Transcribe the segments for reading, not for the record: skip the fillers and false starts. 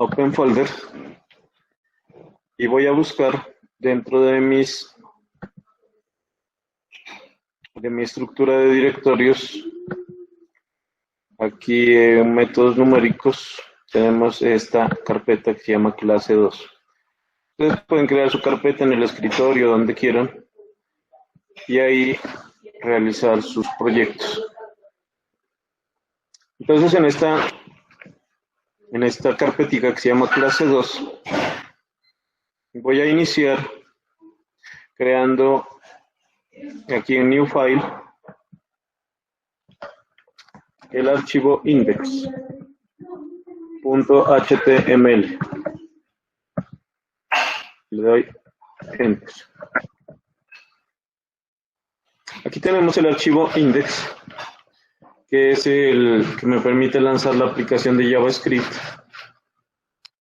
Open Folder y voy a buscar dentro de mi estructura de directorios, aquí en métodos numéricos, tenemos esta carpeta que se llama clase 2. Ustedes pueden crear su carpeta en el escritorio, donde quieran, y ahí realizar sus proyectos. Entonces, en esta carpetica que se llama clase 2, voy a iniciar creando aquí en New File el archivo index.html. Le doy Enter. Aquí tenemos el archivo index, que es el que me permite lanzar la aplicación de JavaScript.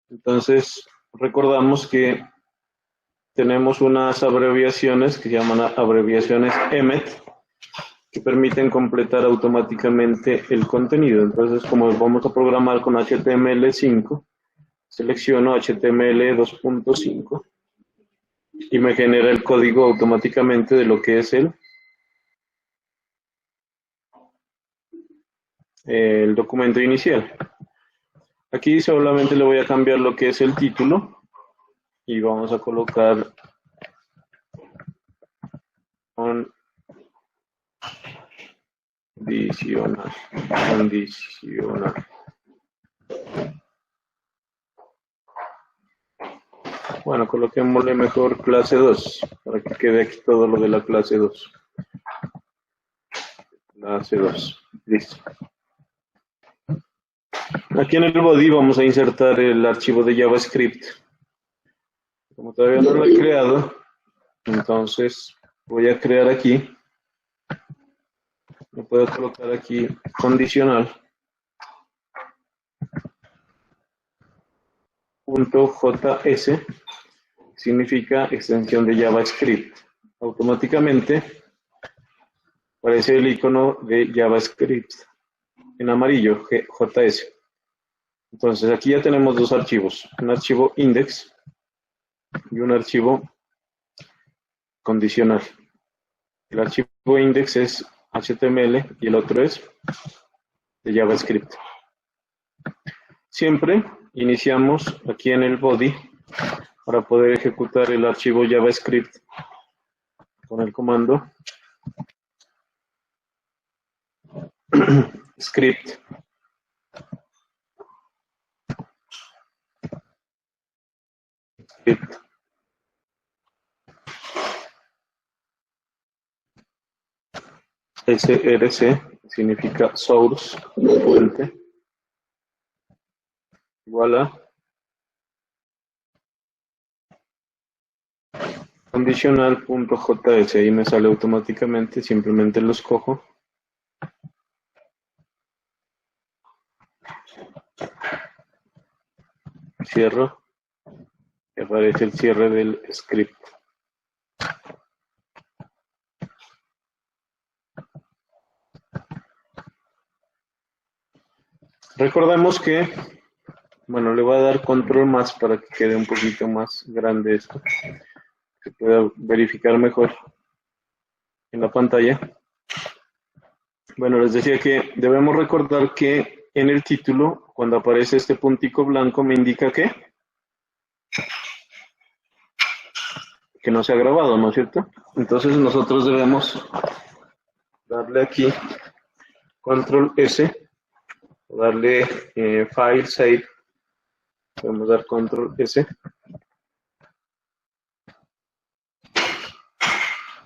Entonces, recordamos que tenemos unas abreviaciones que se llaman abreviaciones EMET, que permiten completar automáticamente el contenido. Entonces, como vamos a programar con HTML5, selecciono HTML 2.5 y me genera el código automáticamente de lo que es el documento inicial. Aquí solamente le voy a cambiar lo que es el título y vamos a colocar condicional. Bueno, coloquémosle mejor clase 2 para que quede aquí todo lo de la clase 2. Clase 2, listo. Aquí en el body vamos a insertar el archivo de JavaScript. Como todavía no lo he creado, entonces voy a crear aquí. Me puedo colocar aquí condicional. .js significa extensión de JavaScript. Automáticamente aparece el icono de JavaScript en amarillo, JS. Entonces aquí ya tenemos dos archivos, un archivo index y un archivo condicional. El archivo index es HTML y el otro es de JavaScript. Siempre iniciamos aquí en el body para poder ejecutar el archivo JavaScript con el comando script. src significa source, fuente, igual a condicional.js. Ahí me sale automáticamente, simplemente lo escojo. Cierro y aparece el cierre del script. Recordemos que, bueno, le voy a dar control más para que quede un poquito más grande esto, que pueda verificar mejor en la pantalla. Bueno, les decía que debemos recordar que en el título, cuando aparece este puntico blanco, me indica que no se ha grabado, ¿no es cierto? Entonces nosotros debemos darle aquí control S, darle file save, podemos dar control S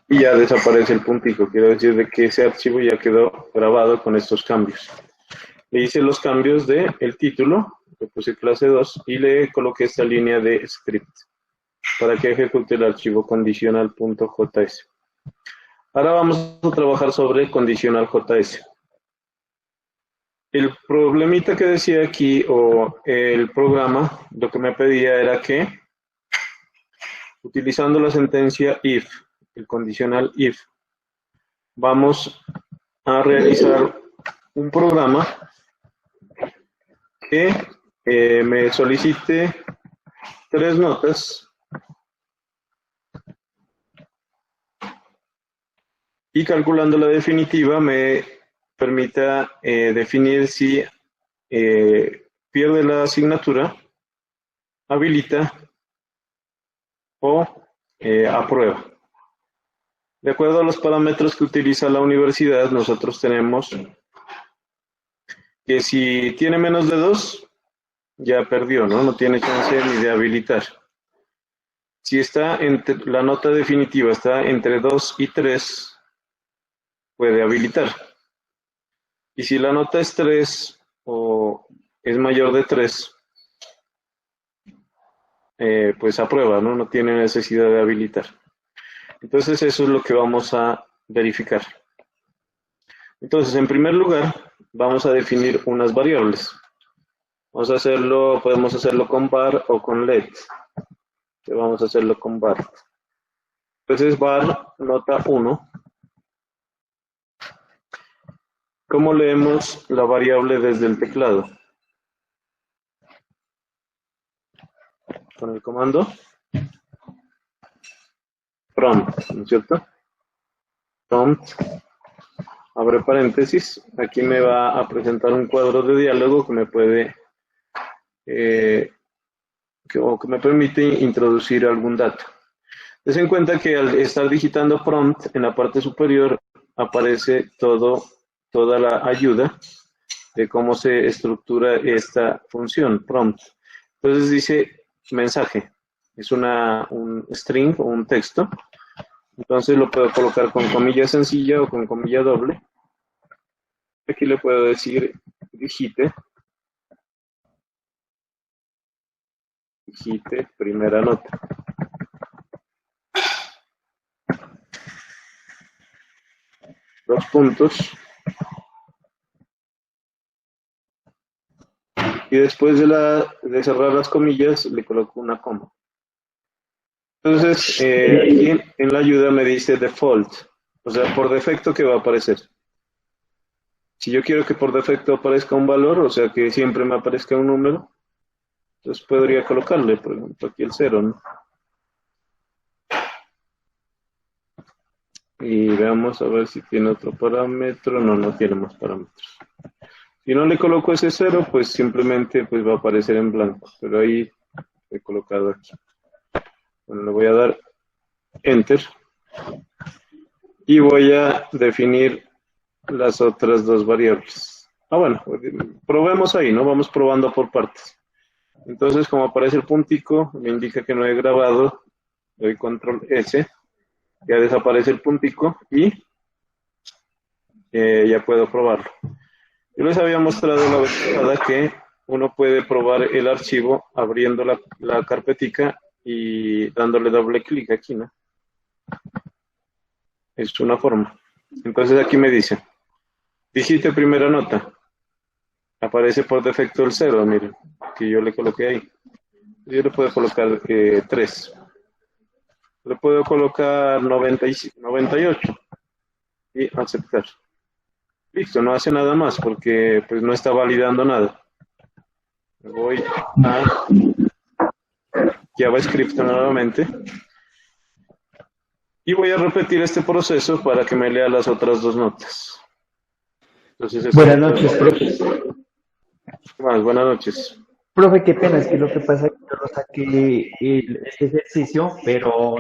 y ya desaparece el puntico. Quiere decir de que ese archivo ya quedó grabado con estos cambios. Le hice los cambios del título, le puse clase 2 y le coloqué esta línea de script para que ejecute el archivo condicional.js. Ahora vamos a trabajar sobre condicional.js. El problemita que decía aquí, o el programa, lo que me pedía era que, utilizando la sentencia if, el condicional if, vamos a realizar un programa que me solicite 3 notas y calculando la definitiva me permita definir si pierde la asignatura, habilita o aprueba. De acuerdo a los parámetros que utiliza la universidad, nosotros tenemos que si tiene menos de 2, ya perdió, ¿no? No tiene chance ni de habilitar. Si está la nota definitiva está entre 2 y 3, puede habilitar. Y si la nota es 3 o es mayor de 3, pues aprueba, ¿no? No tiene necesidad de habilitar. Entonces eso es lo que vamos a verificar. Entonces, en primer lugar, vamos a definir unas variables. Podemos hacerlo con var o con let. Vamos a hacerlo con var. Entonces, var nota 1. ¿Cómo leemos la variable desde el teclado? Con el comando prompt, ¿no es cierto? Prompt, abre paréntesis. Aquí me va a presentar un cuadro de diálogo que me puede que me permite introducir algún dato. Ten en cuenta que al estar digitando prompt, en la parte superior aparece toda la ayuda de cómo se estructura esta función, prompt. Entonces dice mensaje, es un string o un texto. Entonces lo puedo colocar con comilla sencilla o con comilla doble. Aquí le puedo decir digite primera nota. Dos puntos. Y después de cerrar las comillas, le coloco una coma. Entonces, aquí en la ayuda me dice default, o sea, por defecto que va a aparecer. Si yo quiero que por defecto aparezca un valor, o sea, que siempre me aparezca un número, entonces podría colocarle, por ejemplo, aquí el 0, ¿no? Y veamos a ver si tiene otro parámetro. No, no tiene más parámetros. Si no le coloco ese 0, pues simplemente pues va a aparecer en blanco. Pero ahí he colocado aquí. Bueno, le voy a dar Enter. Y voy a definir las otras dos variables. Bueno, probemos ahí, ¿no? Vamos probando por partes. Entonces, como aparece el puntico, me indica que no he grabado. Doy control S. Ya desaparece el puntico y ya puedo probarlo. Yo les había mostrado la vez pasada que uno puede probar el archivo abriendo la carpetica y dándole doble clic aquí, ¿no? Es una forma. Entonces aquí me dice, digite primera nota. Aparece por defecto el 0, miren, que yo le coloqué ahí. Yo le puedo colocar 3. Le puedo colocar 98 y aceptar. Listo, no hace nada más porque pues no está validando nada. Voy a JavaScript nuevamente y voy a repetir este proceso para que me lea las otras dos notas. Entonces, buenas noches, profe. Buenas noches. Profe, qué pena, es que lo que pasa es que yo lo saqué este ejercicio, pero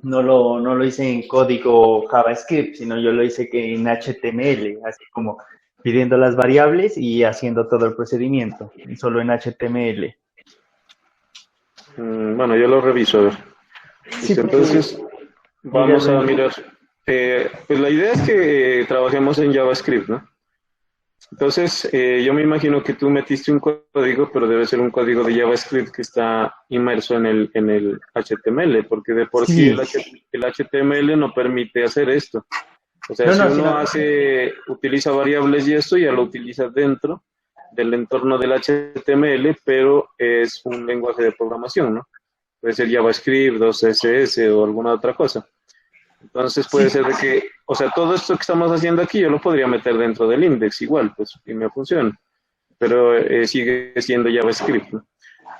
no lo hice en código JavaScript, sino yo lo hice en HTML, así como pidiendo las variables y haciendo todo el procedimiento, solo en HTML. Bueno, yo lo reviso, a ver. Sí, entonces, vamos a mirar. Pues la idea es que trabajemos en JavaScript, ¿no? Entonces, yo me imagino que tú metiste un código, pero debe ser un código de JavaScript que está inmerso en el HTML, porque de por sí el HTML no permite hacer esto. O sea, si uno utiliza variables y esto, ya lo utiliza dentro del entorno del HTML, pero es un lenguaje de programación, ¿no? Puede ser JavaScript o CSS o alguna otra cosa. Entonces puede ser de que, o sea, todo esto que estamos haciendo aquí yo lo podría meter dentro del index igual, pues, y me funciona. pero sigue siendo JavaScript, ¿no?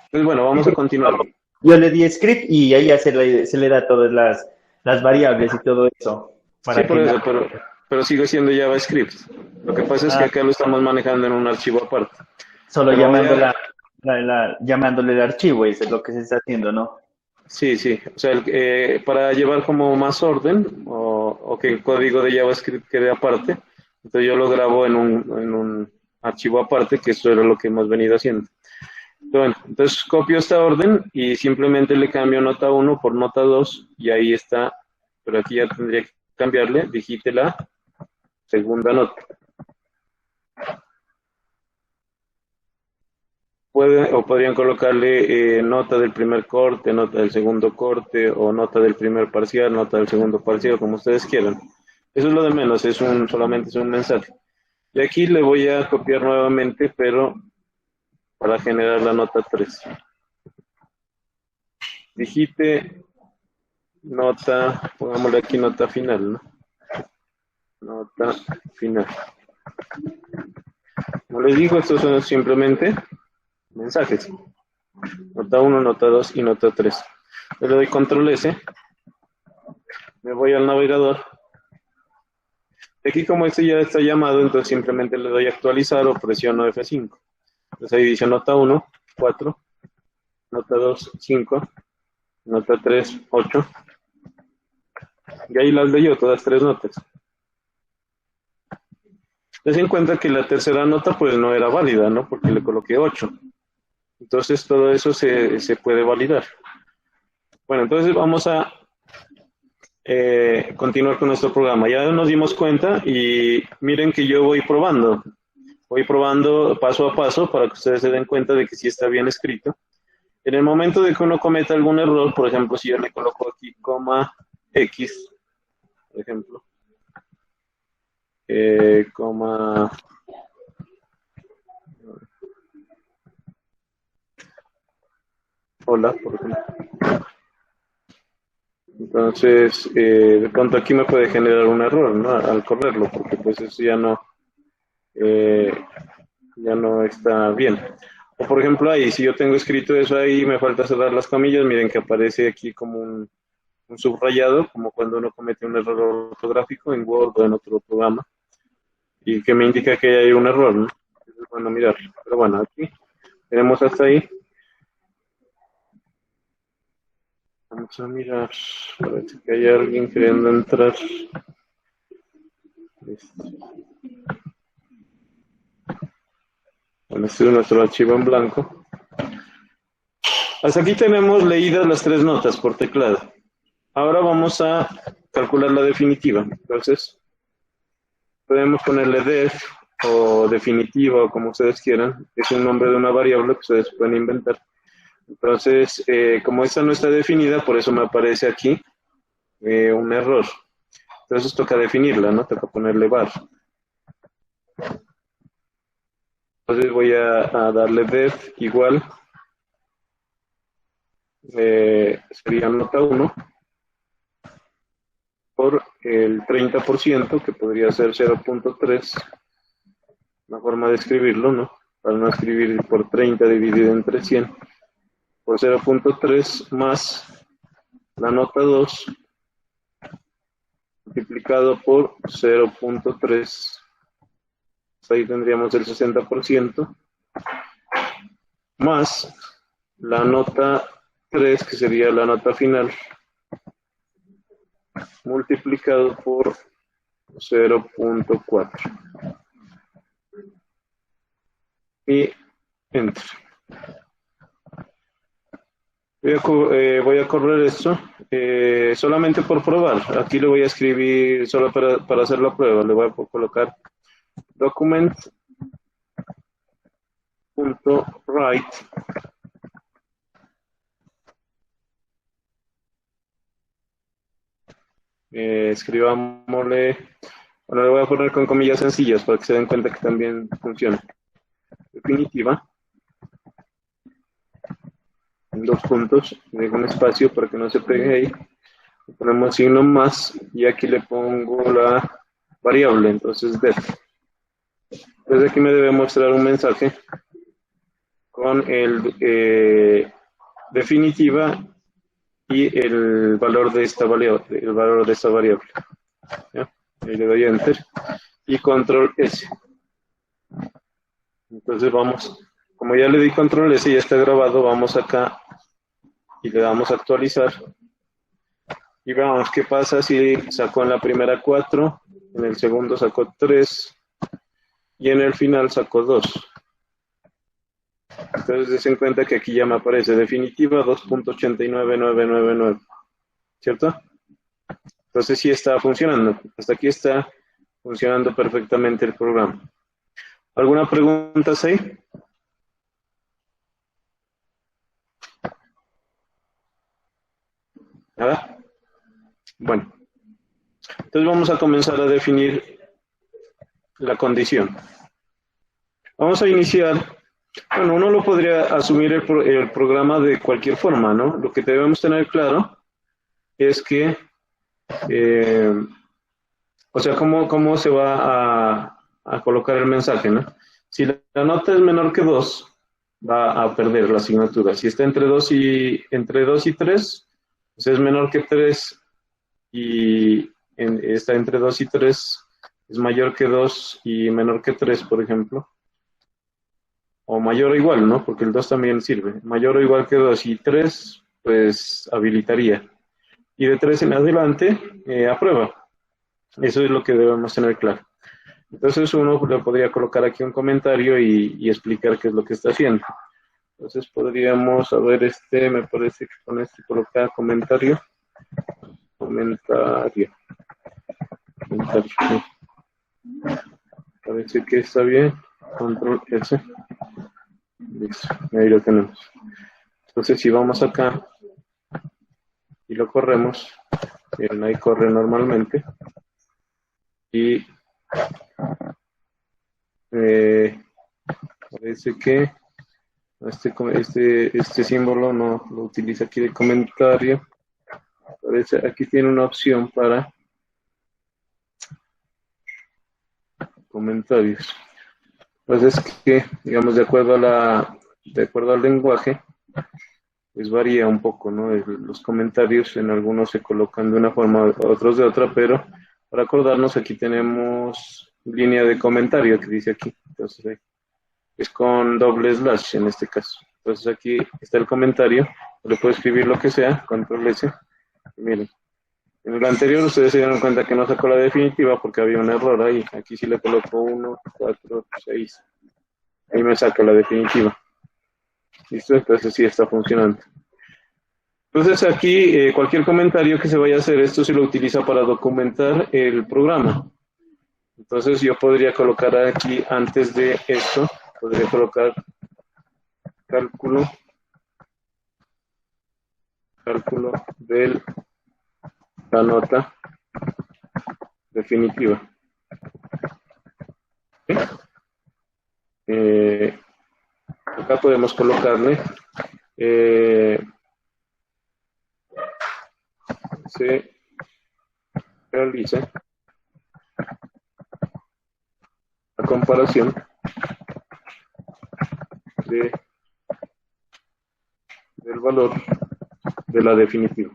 Entonces, bueno, vamos a continuar. Yo le di script y ahí ya se le da todas las variables y todo eso. Sí, Para por que eso, pero sigue siendo JavaScript. Lo que pasa es que acá lo estamos manejando en un archivo aparte. solo Pero voy llamando a- llamándole el archivo, eso es lo que se está haciendo, ¿no? Sí, sí. O sea, para llevar como más orden o que el código de JavaScript quede aparte, entonces yo lo grabo en un archivo aparte, que eso era lo que hemos venido haciendo. Bueno, entonces copio esta orden y simplemente le cambio nota 1 por nota 2 y ahí está, pero aquí ya tendría que cambiarle, digite la segunda nota. Podrían colocarle nota del primer corte, nota del segundo corte, o nota del primer parcial, nota del segundo parcial, como ustedes quieran. Eso es lo de menos, solamente es un mensaje. Y aquí le voy a copiar nuevamente, pero para generar la nota 3. Digite nota, pongámosle aquí nota final, ¿no? Nota final. Como les digo, estos son simplemente mensajes. Nota 1, nota 2 y nota 3. Le doy control S, me voy al navegador. Aquí como este ya está llamado, entonces simplemente le doy actualizar o presiono F5. Entonces ahí dice nota 1, 4, nota 2, 5, nota 3, 8. Y ahí las leyó todas tres notas. Ten en cuenta que la tercera nota pues no era válida, ¿no? Porque le coloqué 8. Entonces todo eso se puede validar. Bueno, entonces vamos a continuar con nuestro programa. Ya nos dimos cuenta y miren que yo voy probando paso a paso para que ustedes se den cuenta de que sí está bien escrito. En el momento de que uno cometa algún error, por ejemplo, si yo le coloco aquí coma X, por ejemplo, coma hola, por ejemplo. Entonces, de pronto aquí me puede generar un error, ¿no? Al correrlo, porque pues eso ya no está bien. O por ejemplo ahí, si yo tengo escrito eso ahí, me falta cerrar las comillas, miren que aparece aquí como un subrayado, como cuando uno comete un error ortográfico en Word o en otro programa, y que me indica que hay un error, ¿no? Es bueno mirarlo. Pero bueno, aquí tenemos hasta ahí. Vamos a mirar, parece que hay alguien queriendo entrar. Bueno, este es nuestro archivo en blanco. Hasta aquí tenemos leídas las tres notas por teclado. Ahora vamos a calcular la definitiva. Entonces, podemos ponerle def o definitiva o como ustedes quieran. Es un nombre de una variable que ustedes pueden inventar. Entonces, como esta no está definida, por eso me aparece aquí un error. Entonces toca definirla, ¿no? Toca ponerle var. Entonces voy a darle def igual, sería nota 1, por el 30%, que podría ser 0.3, una forma de escribirlo, ¿no? Para no escribir por 30 dividido entre 100, por 0.3 más la nota 2 multiplicado por 0.3. Ahí tendríamos el 60%, más la nota 3, que sería la nota final, multiplicado por 0.4. Y enter. Voy a correr esto solamente por probar. Aquí le voy a escribir solo para hacer la prueba. Le voy a colocar document.write escribámosle, bueno, le voy a poner con comillas sencillas para que se den cuenta que también funciona. Definitiva, en 2 puntos, dejo un espacio para que no se pegue ahí. Le ponemos signo más y aquí le pongo la variable, entonces def. Entonces aquí me debe mostrar un mensaje con el definitiva y el valor de esta variable. ¿Ya? Ahí le doy enter y control S. Entonces vamos, como ya le di control S y ya está grabado, vamos acá y le damos a actualizar. Y veamos qué pasa si sacó en la primera 4, en el segundo sacó 3 y en el final sacó 2. Entonces des en cuenta que aquí ya me aparece definitiva 2.89999, ¿cierto? Entonces sí está funcionando. Hasta aquí está funcionando perfectamente el programa. ¿Alguna pregunta ahí? ¿Nada? Bueno, entonces vamos a comenzar a definir la condición. Vamos a iniciar, bueno, uno lo podría asumir el programa de cualquier forma, ¿no? Lo que debemos tener claro es que, o sea, cómo se va a colocar el mensaje, ¿no? Si la nota es menor que 2, va a perder la asignatura. Si está entre 2 y 3, pues es menor que 3 y está entre 2 y 3, es mayor que 2 y menor que 3, por ejemplo. O mayor o igual, ¿no? Porque el 2 también sirve. Mayor o igual que 2 y 3, pues habilitaría. Y de 3 en adelante, aprueba. Eso es lo que debemos tener claro. Entonces uno le podría colocar aquí un comentario y explicar qué es lo que está haciendo. Entonces podríamos, a ver, me parece que con este colocar comentario. Parece que está bien. Control S. Listo, ahí lo tenemos. Entonces si vamos acá y lo corremos, miren, ahí corre normalmente. Y parece que este símbolo no lo utiliza aquí de comentario. Parece aquí tiene una opción para comentarios. Pues es que, digamos, de acuerdo al lenguaje, pues varía un poco, ¿no? Los comentarios en algunos se colocan de una forma, otros de otra, pero para acordarnos aquí tenemos línea de comentario que dice aquí. Entonces es con doble slash en este caso. Entonces aquí está el comentario, le puedo escribir lo que sea, control S. Y miren, en el anterior ustedes se dieron cuenta que no sacó la definitiva porque había un error ahí. Aquí sí le coloco 1, 4, 6. Ahí me saca la definitiva. ¿Listo? Entonces sí está funcionando. Entonces aquí cualquier comentario que se vaya a hacer, esto se lo utiliza para documentar el programa. Entonces yo podría colocar aquí antes de esto, podría colocar cálculo de la nota definitiva. ¿Sí? Acá podemos colocarle se realiza la comparación del valor de la definitiva.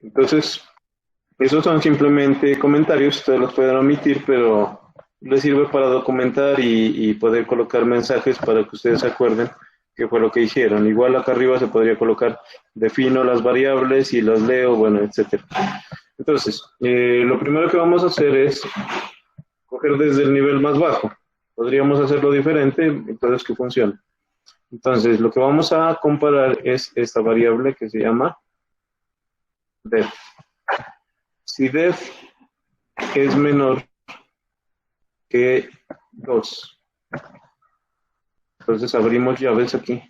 Entonces, esos son simplemente comentarios, ustedes los pueden omitir, pero les sirve para documentar y poder colocar mensajes para que ustedes se acuerden qué fue lo que hicieron. Igual acá arriba se podría colocar, defino las variables y las leo, bueno, etcétera. Entonces, lo primero que vamos a hacer es coger desde el nivel más bajo. Podríamos hacerlo diferente, entonces que funcione. Entonces, lo que vamos a comparar es esta variable que se llama def. Si def es menor que 2, entonces abrimos llaves aquí.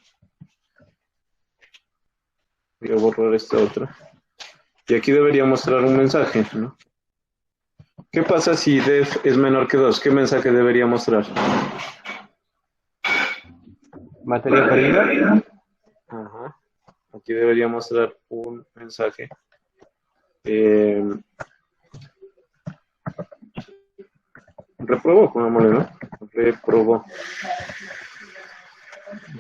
Voy a borrar esta otra. Y aquí debería mostrar un mensaje, ¿no? ¿Qué pasa si def es menor que 2? ¿Qué mensaje debería mostrar? Materia perdida. Ajá. Aquí debería mostrar un mensaje. Reprobó, pongámosle, ¿no? Reprobó.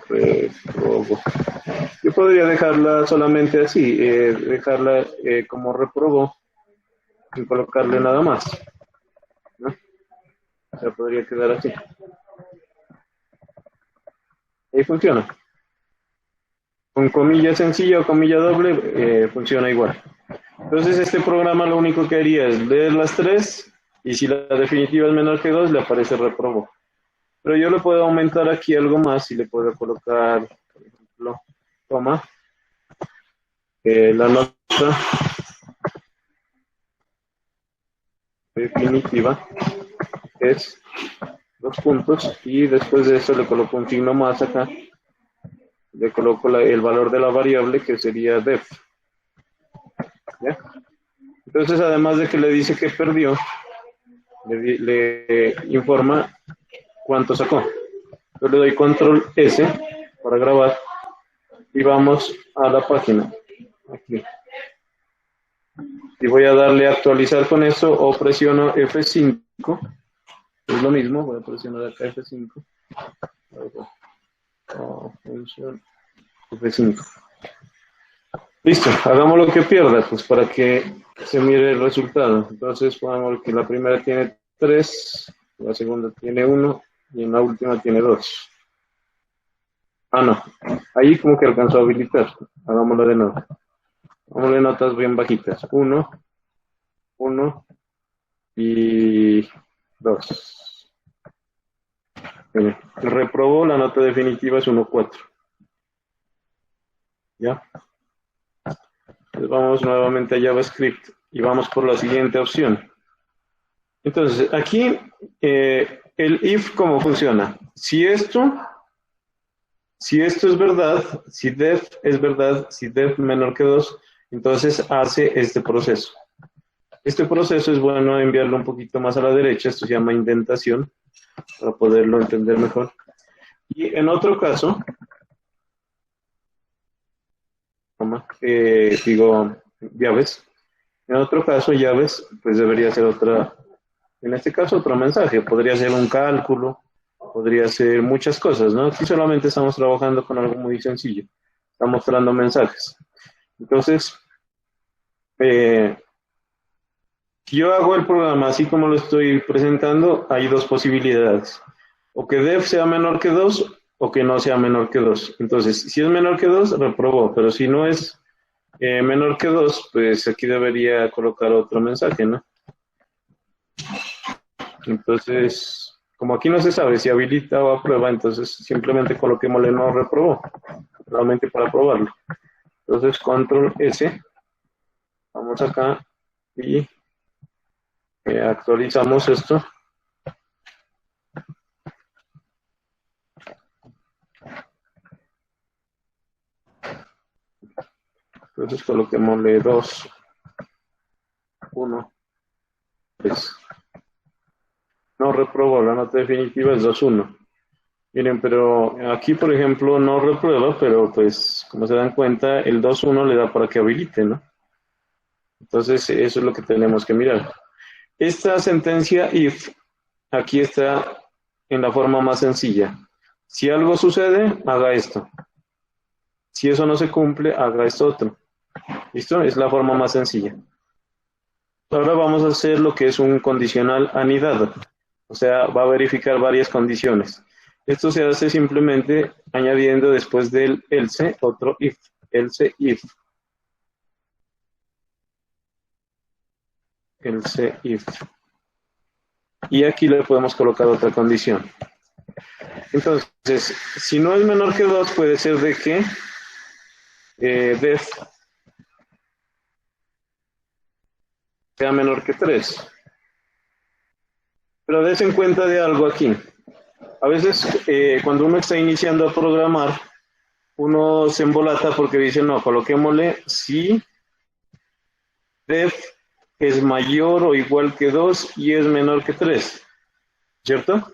Reprobó. Yo podría dejarla solamente así, dejarla como reprobó y colocarle nada más, ¿no? O sea, podría quedar así. Ahí funciona. Con comilla sencilla o comilla doble funciona igual. Entonces este programa lo único que haría es leer las tres y si la definitiva es menor que 2 le aparece reprobó. Pero yo le puedo aumentar aquí algo más y le puedo colocar, por ejemplo, toma, la nota definitiva es 2 puntos y después de eso le coloco un signo más acá, le coloco el valor de la variable que sería def. ¿Ya? Entonces además de que le dice que perdió, le informa cuánto sacó. Yo le doy control S para grabar y vamos a la página. Aquí. Y voy a darle a actualizar con eso o presiono F5. Es lo mismo, voy a presionar acá F5. Función F5. Listo, hagamos lo que pierda, pues para que se mire el resultado. Entonces, pongamos que la primera tiene 3, la segunda tiene 1 y en la última tiene 2. Ah, no, ahí como que alcanzó a habilitar. Hagámoslo de nuevo. Hagámosle notas bien bajitas. 1, 1 y 2. Bien. Reprobó, la nota definitiva es 1,4. ¿Ya? Entonces vamos nuevamente a JavaScript y vamos por la siguiente opción. Entonces, aquí el if, ¿cómo funciona? Si esto es verdad, si def es verdad, si def menor que 2, entonces hace este proceso. Este proceso es bueno enviarlo un poquito más a la derecha, esto se llama indentación, para poderlo entender mejor. Y en otro caso, llaves. En otro caso, llaves, pues debería ser otra, en este caso otro mensaje, podría ser un cálculo, podría ser muchas cosas, ¿no? Aquí solamente estamos trabajando con algo muy sencillo, está mostrando mensajes. Entonces, si yo hago el programa así como lo estoy presentando, hay dos posibilidades, o que def sea menor que 2 o que no sea menor que 2. Entonces, si es menor que 2, reprobó, pero si no es menor que 2, pues aquí debería colocar otro mensaje, ¿no? Entonces, como aquí no se sabe si habilita o aprueba, entonces simplemente coloquémosle no reprobó, realmente para probarlo. Entonces, control S, vamos acá y actualizamos esto. Entonces coloquémosle 2, 1, 3. No reprobó, la nota definitiva es 2, 1. Miren, pero aquí, por ejemplo, no reprueba, pero pues, como se dan cuenta, el 2, 1 le da para que habilite, ¿no? Entonces, eso es lo que tenemos que mirar. Esta sentencia if, aquí está en la forma más sencilla. Si algo sucede, haga esto. Si eso no se cumple, haga esto otro. ¿Listo? Es la forma más sencilla. Ahora vamos a hacer lo que es un condicional anidado. O sea, va a verificar varias condiciones. Esto se hace simplemente añadiendo después del else otro if. Else if. Else if. Y aquí le podemos colocar otra condición. Entonces, si no es menor que 2, puede ser de que def sea menor que 3. Pero des en cuenta de algo aquí. A veces, cuando uno está iniciando a programar, uno se embolata porque dice, no, coloquémosle si def es mayor o igual que 2 y es menor que 3, ¿cierto?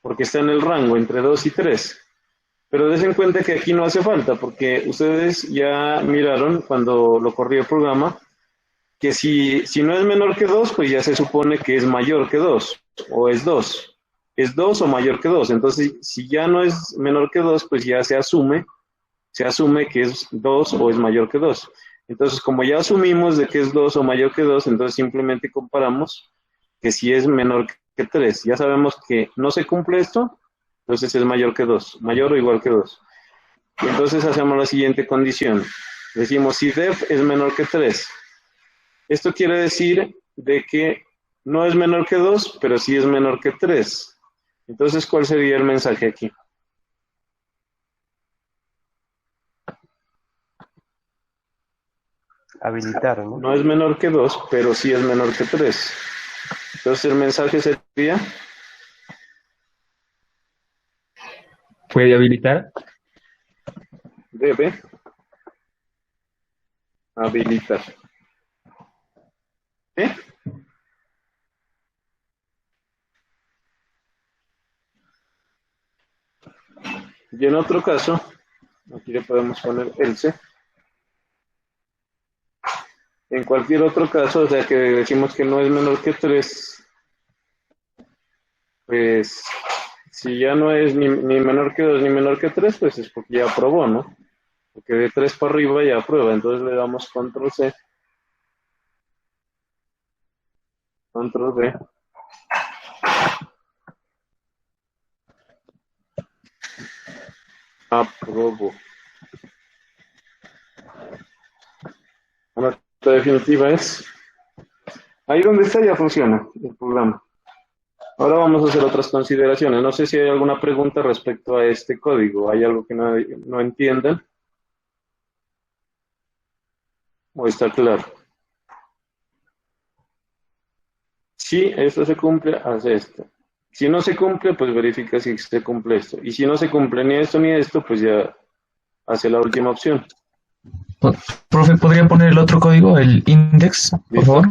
Porque está en el rango entre 2 y 3. Pero des en cuenta que aquí no hace falta, porque ustedes ya miraron cuando lo corrió el programa, que si no es menor que 2, pues ya se supone que es mayor que 2, o es 2. Es 2 o mayor que 2. Entonces, si ya no es menor que 2, pues ya se asume que es 2 o es mayor que 2. Entonces, como ya asumimos de que es 2 o mayor que 2, entonces simplemente comparamos que si es menor que 3. Ya sabemos que no se cumple esto, entonces es mayor que 2, mayor o igual que 2. Y entonces hacemos la siguiente condición. Decimos, si def es menor que 3. Esto quiere decir de que no es menor que 2, pero sí es menor que 3. Entonces, ¿cuál sería el mensaje aquí? Habilitar, ¿no? No es menor que 2, pero sí es menor que 3. Entonces, el mensaje sería... ¿Puede habilitar? Debe habilitar. ¿Eh? Y en otro caso, aquí le podemos poner else. En cualquier otro caso, o sea que decimos que no es menor que 3, pues si ya no es ni menor que 2 ni menor que 3, pues es porque ya aprobó, ¿no? Porque de 3 para arriba ya aprueba. Entonces le damos control C, control V. Aprobó. La nota definitiva es... Ahí donde está ya funciona el programa. Ahora vamos a hacer otras consideraciones. No sé si hay alguna pregunta respecto a este código. ¿Hay algo que no entiendan? ¿O está claro? Si esto se cumple, hace esto. Si no se cumple, pues verifica si se cumple esto. Y si no se cumple ni esto ni esto, pues ya hace la última opción. Profe, ¿podría poner el otro código, el index, por ¿Listo? favor?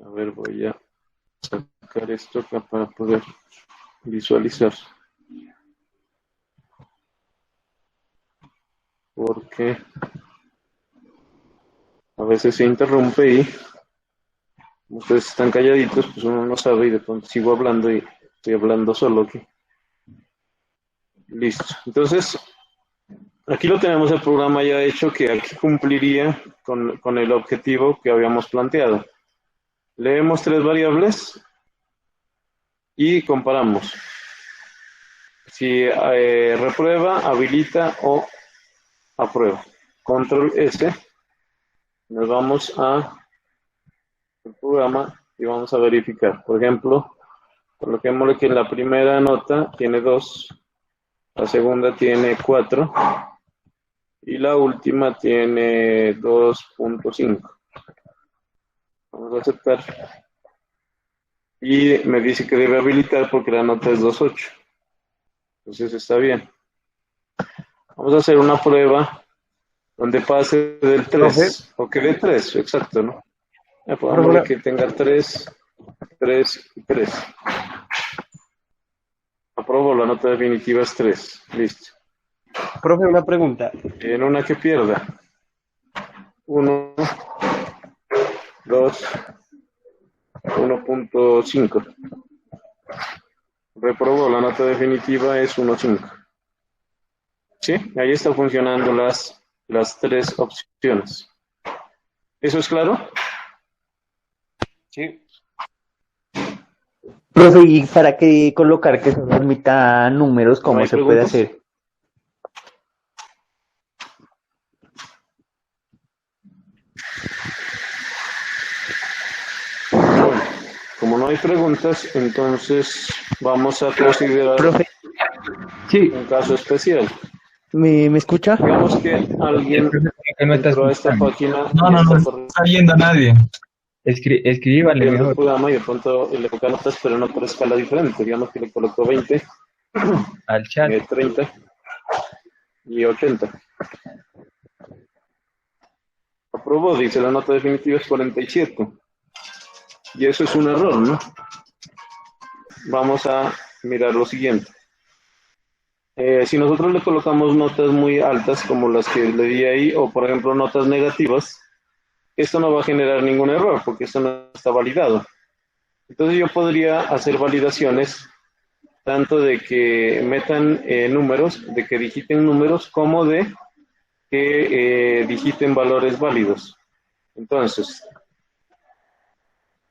A ver, voy a sacar esto acá para poder visualizar. Porque a veces se interrumpe y ustedes están calladitos, pues uno no sabe y de pronto sigo hablando y estoy hablando solo aquí. Listo. Entonces, aquí lo tenemos el programa ya hecho que aquí cumpliría con el objetivo que habíamos planteado. Leemos 3 variables y comparamos. Si reprueba, habilita o aprueba. Control S. Nos vamos a el programa y vamos a verificar. Por ejemplo, coloquémosle que la primera nota tiene 2, la segunda tiene 4 y la última tiene 2.5. Vamos a aceptar. Y me dice que debe habilitar porque la nota es 2.8. Entonces está bien. Vamos a hacer una prueba donde pase del 3, o que dé 3, exacto, ¿no? Pongámosle que tenga 3, 3 y 3. Aprobo, la nota definitiva es 3. Listo. Profe, una pregunta. En una que pierda. 1, 2, 1.5. Reprobó, la nota definitiva es 1.5. ¿Sí? Ahí está funcionando las 3 opciones. ¿Eso es claro? Sí. Profe, ¿y para qué colocar que solo admita números? ¿No ¿Cómo hay se puede preguntas? hacer? Bueno, como no hay preguntas, entonces vamos a considerar Profe, Sí, un caso especial. ¿me escucha? Digamos que alguien que no está entró a esta escuchando. página No, y no, está no corriendo está viendo a nadie. Escríbale el mejor. programa y de pronto le coloca notas, pero no por escala diferente. Digamos que le colocó 20, Al chat. 30 y 80. Aprobó, dice la nota definitiva es 47. Y eso es un error, ¿no? Vamos a mirar lo siguiente. Si nosotros le colocamos notas muy altas, como las que le di ahí, o por ejemplo notas negativas, esto no va a generar ningún error porque esto no está validado. Entonces yo podría hacer validaciones tanto de que metan números, de que digiten números, como de que digiten valores válidos. Entonces,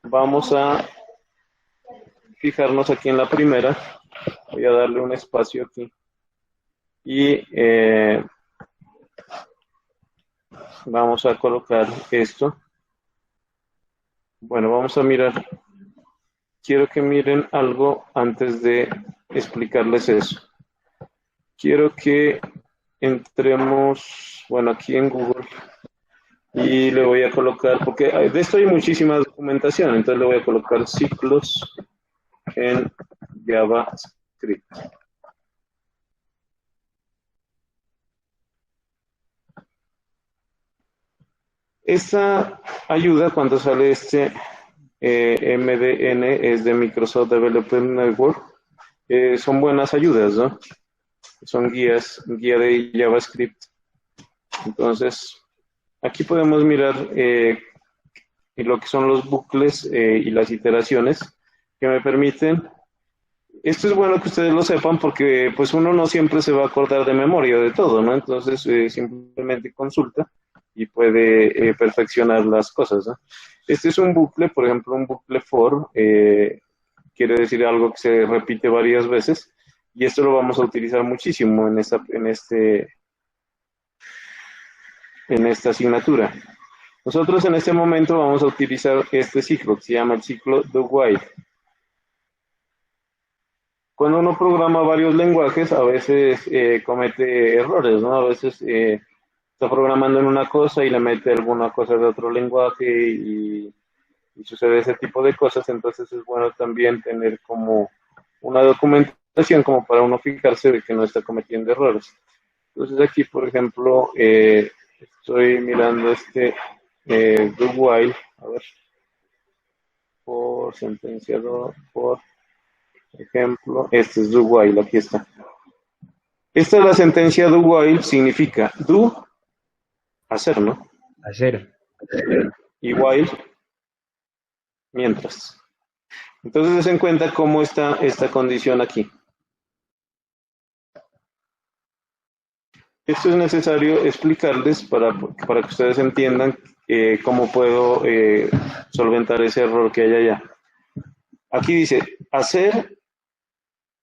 vamos a fijarnos aquí en la primera. Voy a darle un espacio aquí. Y vamos a colocar esto. Bueno, vamos a mirar. Quiero que miren algo antes de explicarles eso. Quiero que entremos, bueno, aquí en Google y le voy a colocar, porque de esto hay muchísima documentación, entonces le voy a colocar ciclos en JavaScript. Esta ayuda cuando sale este MDN es de Microsoft Development Network. Son buenas ayudas, ¿no? Son guía de JavaScript. Entonces, aquí podemos mirar lo que son los bucles y las iteraciones que me permiten. Esto es bueno que ustedes lo sepan porque pues uno no siempre se va a acordar de memoria de todo, ¿no? Entonces, simplemente consulta y puede perfeccionar las cosas, ¿no? Este es un bucle, por ejemplo, un bucle for, quiere decir algo que se repite varias veces, y esto lo vamos a utilizar muchísimo en esta asignatura. Nosotros en este momento vamos a utilizar este ciclo, que se llama el ciclo do while. Cuando uno programa varios lenguajes, a veces comete errores, ¿no? A veces está programando en una cosa y le mete alguna cosa de otro lenguaje y sucede ese tipo de cosas. Entonces es bueno también tener como una documentación como para uno fijarse de que no está cometiendo errores. Entonces aquí, por ejemplo, estoy mirando este do while, a ver, por sentenciador, por ejemplo, este es do while, aquí está. Esta es la sentencia do while, significa do, hacer, ¿no? Hacer. Y while, mientras. Entonces, den cuenta cómo está esta condición aquí. Esto es necesario explicarles para que ustedes entiendan cómo puedo solventar ese error que hay allá. Aquí dice, hacer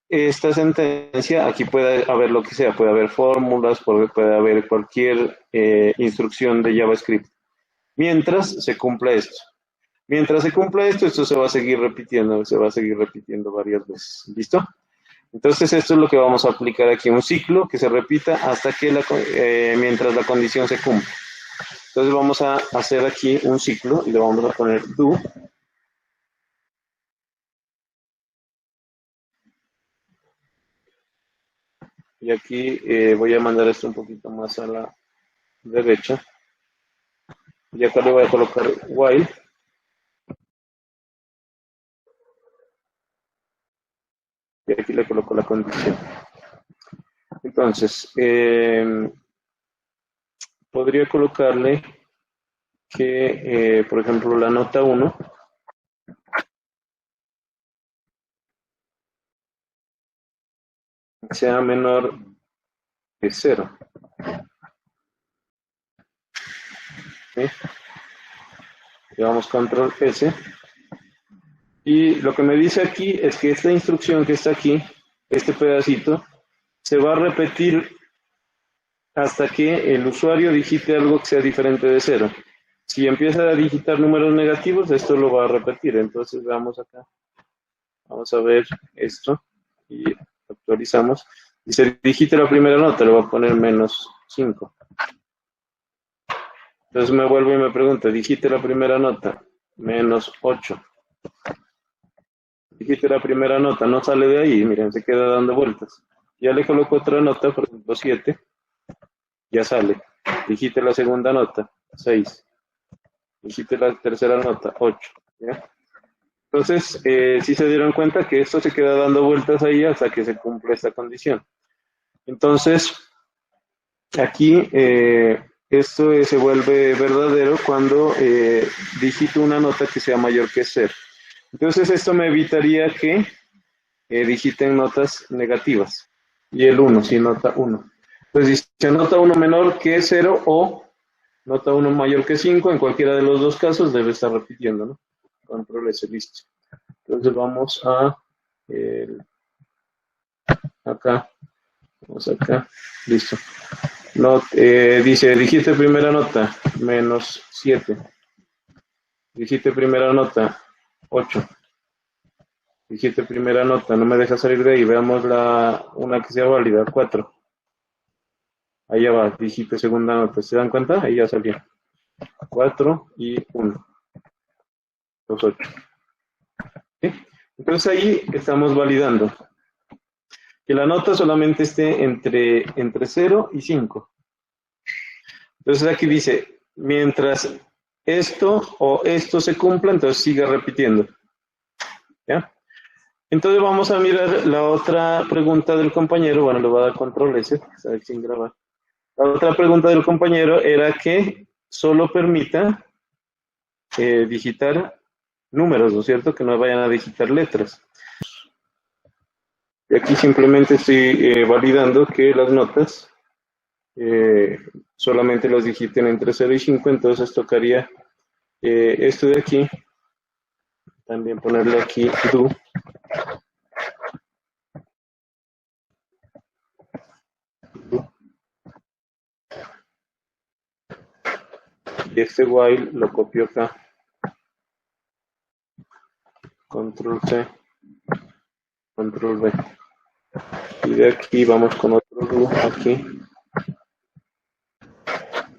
esta sentencia, aquí puede haber lo que sea, puede haber fórmulas, puede haber cualquier instrucción de JavaScript. Mientras se cumpla esto. Mientras se cumpla esto, esto se va a seguir repitiendo varias veces. ¿Listo? Entonces esto es lo que vamos a aplicar aquí, un ciclo que se repita hasta que mientras la condición se cumpla. Entonces vamos a hacer aquí un ciclo y le vamos a poner do. Y aquí voy a mandar esto un poquito más a la derecha. Y acá le voy a colocar while. Y aquí le coloco la condición. Entonces, podría colocarle que, por ejemplo, la nota 1 sea menor de 0. ¿Sí? Le damos control S. Y lo que me dice aquí es que esta instrucción que está aquí, este pedacito, se va a repetir hasta que el usuario digite algo que sea diferente de 0. Si empieza a digitar números negativos, esto lo va a repetir. Entonces vamos acá, vamos a ver esto y actualizamos. Dice, digite la primera nota, le voy a poner menos 5. Entonces me vuelvo y me pregunta, digite la primera nota, menos 8. Digite la primera nota, no sale de ahí, miren, se queda dando vueltas. Ya le coloco otra nota, por ejemplo 7, ya sale. Digite la segunda nota, 6. Digite la tercera nota, 8. ¿Ya? Entonces, si se dieron cuenta que esto se queda dando vueltas ahí hasta que se cumple esta condición. Entonces, aquí esto se vuelve verdadero cuando digito una nota que sea mayor que 0. Entonces esto me evitaría que digiten notas negativas. Y el 1, si nota 1. Entonces dice nota 1 menor que 0 o nota 1 mayor que 5, en cualquiera de los dos casos debe estar repitiendo, ¿no? Control S, listo. Entonces vamos a acá, vamos acá, listo. Dice, dijiste primera nota, menos 7. Dijiste primera nota, 8. Dijiste primera nota, no me deja salir de ahí, veamos una que sea válida, 4. Ahí ya va, dijiste segunda nota, ¿se dan cuenta? Ahí ya salió. 4 y 1. 2, 8. ¿Sí? Entonces ahí estamos validando que la nota solamente esté entre 0 y 5. Entonces aquí dice, mientras esto o esto se cumpla, entonces siga repitiendo. ¿Ya? Entonces vamos a mirar la otra pregunta del compañero. Bueno, le voy a dar control S, sabe sin grabar. La otra pregunta del compañero era que solo permita digitar números, ¿no es cierto? Que no vayan a digitar letras. Y aquí simplemente estoy validando que las notas solamente las digiten entre 0 y 5, entonces tocaría esto de aquí, también ponerle aquí do. Y este while lo copio acá. Control C, Control V. Y de aquí vamos con otro do aquí.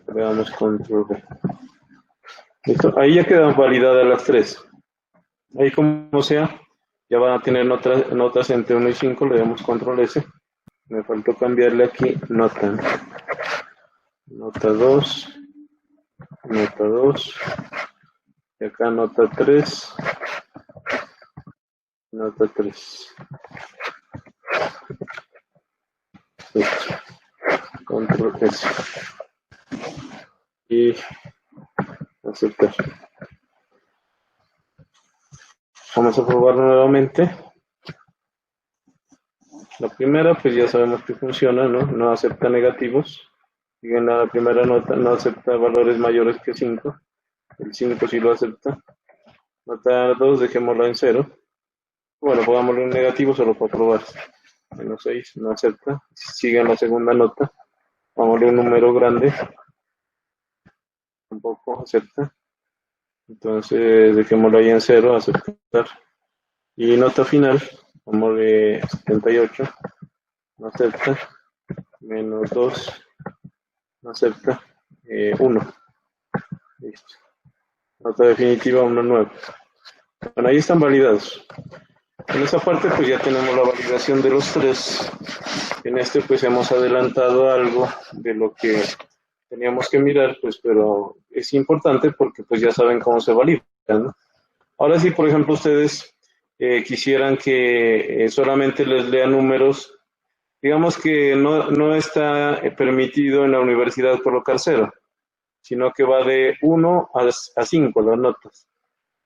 Veamos Control V. Listo, ahí ya quedan validadas las tres. Ahí como sea, ya van a tener notas entre 1 y 5, le damos Control S. Me faltó cambiarle aquí nota. Nota 2. Nota 2. Y acá nota 3. Nota 3. Listo. Control S. Y aceptar. Vamos a probar nuevamente. La primera, pues ya sabemos que funciona, ¿no? No acepta negativos. En la primera nota no acepta valores mayores que 5. El 5 sí lo acepta. Nota 2, dejémosla en 0. Bueno, pongámosle un negativo solo para probar. Menos 6, no acepta. Sigue en la segunda nota. Pongámosle un número grande. Tampoco acepta. Entonces dejémoslo ahí en 0, aceptar. Y nota final, pongámosle 78. No acepta. Menos 2. No acepta. 1. Listo. Nota definitiva 1,9. Bueno, ahí están validados. En esa parte pues ya tenemos la validación de los tres. En este pues hemos adelantado algo de lo que teníamos que mirar, pues, pero es importante porque pues ya saben cómo se valida, ¿no? Ahora sí, por ejemplo, ustedes quisieran que solamente les lea números, digamos que no está permitido en la universidad colocar 0, sino que va de 1 a 5 las notas.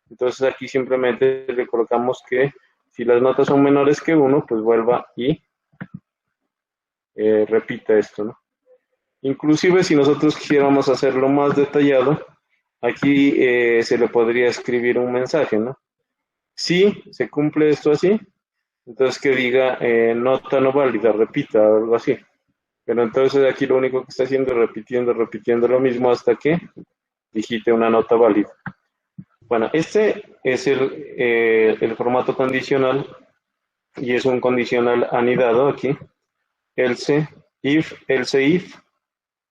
Entonces aquí simplemente le colocamos que si las notas son menores que 1, pues vuelva y repita esto, ¿no? Inclusive si nosotros quisiéramos hacerlo más detallado, aquí se le podría escribir un mensaje, ¿no? Si se cumple esto así, entonces que diga nota no válida, repita, algo así. Pero entonces aquí lo único que está haciendo es repitiendo lo mismo hasta que digite una nota válida. Bueno, este es el formato condicional y es un condicional anidado aquí. Else if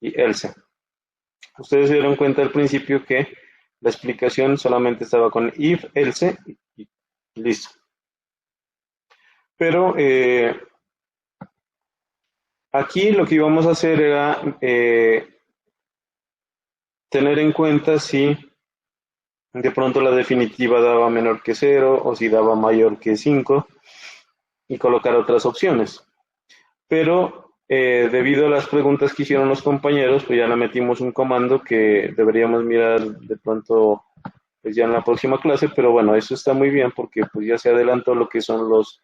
y else. Ustedes se dieron cuenta al principio que la explicación solamente estaba con if, else y listo. Pero aquí lo que íbamos a hacer era tener en cuenta si de pronto la definitiva daba menor que 0 o si daba mayor que 5 y colocar otras opciones. Pero debido a las preguntas que hicieron los compañeros, pues ya le metimos un comando que deberíamos mirar de pronto pues ya en la próxima clase, pero bueno, eso está muy bien porque pues ya se adelantó lo que son los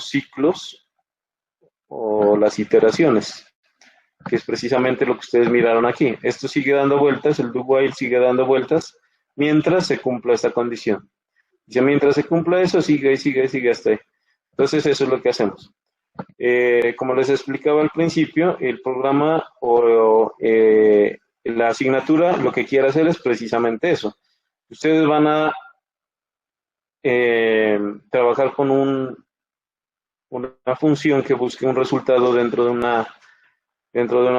ciclos o las iteraciones, que es precisamente lo que ustedes miraron aquí. Esto sigue dando vueltas, el do while sigue dando vueltas mientras se cumpla esta condición. Dice, mientras se cumpla eso, sigue y sigue y sigue hasta ahí. Entonces eso es lo que hacemos. Como les explicaba al principio, el programa o la asignatura lo que quiere hacer es precisamente eso. Ustedes van a trabajar con una función que busque un resultado dentro de una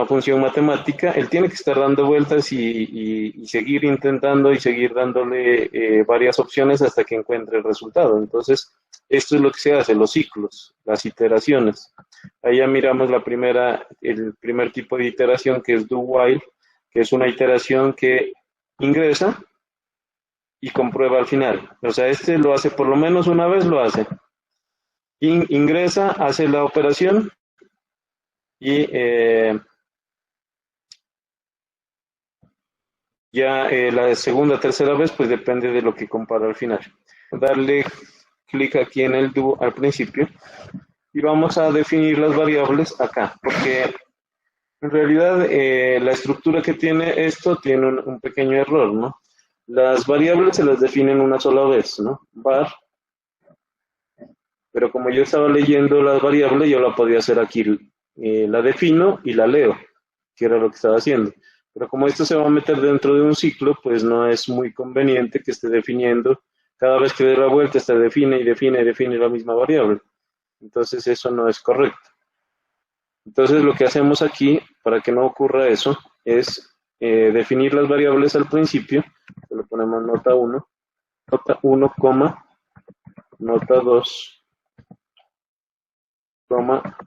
función matemática. Él tiene que estar dando vueltas y seguir intentando y seguir dándole varias opciones hasta que encuentre el resultado. Entonces, esto es lo que se hace, los ciclos, las iteraciones. Ahí ya miramos el primer tipo de iteración, que es do while, que es una iteración que ingresa y comprueba al final. O sea, este lo hace por lo menos una vez, lo hace. Ingresa, hace la operación y ya la segunda, tercera vez, pues depende de lo que compara al final. Darle clic aquí en el do al principio y vamos a definir las variables acá, porque en realidad la estructura que tiene esto tiene un pequeño error, ¿no? Las variables se las definen una sola vez, ¿no? Var, pero como yo estaba leyendo las variables, yo la podía hacer aquí, la defino y la leo, que era lo que estaba haciendo. Pero como esto se va a meter dentro de un ciclo, pues no es muy conveniente que esté definiendo, cada vez que dé la vuelta, se define y define y define la misma variable. Entonces eso no es correcto. Entonces lo que hacemos aquí, para que no ocurra eso, es definir las variables al principio, le ponemos nota 1, coma, nota 2, coma,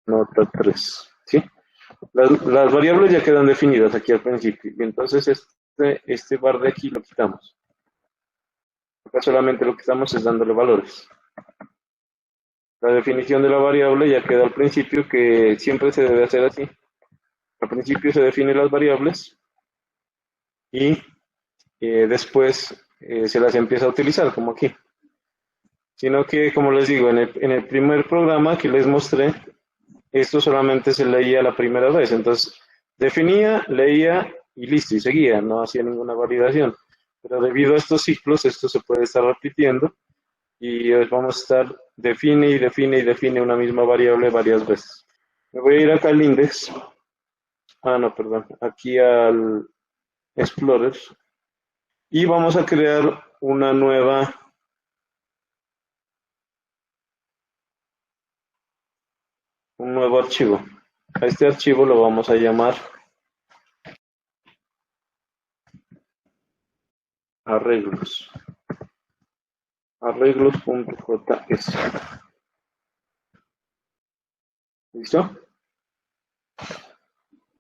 nota 3, ¿sí? Las variables ya quedan definidas aquí al principio, y entonces este bar de aquí lo quitamos. Acá solamente lo que estamos es dándole valores. La definición de la variable ya queda al principio, que siempre se debe hacer así. Al principio se definen las variables y después se las empieza a utilizar, como aquí. Sino que, como les digo, en el primer programa que les mostré, esto solamente se leía la primera vez. Entonces, definía, leía y listo, y seguía, no hacía ninguna validación. Pero debido a estos ciclos, esto se puede estar repitiendo y vamos a estar define y define y define una misma variable varias veces. Me voy a ir acá al index. No, perdón. Aquí al Explorer. Y vamos a crear un nuevo archivo. A este archivo lo vamos a llamar arreglos. Arreglos.js. ¿Listo?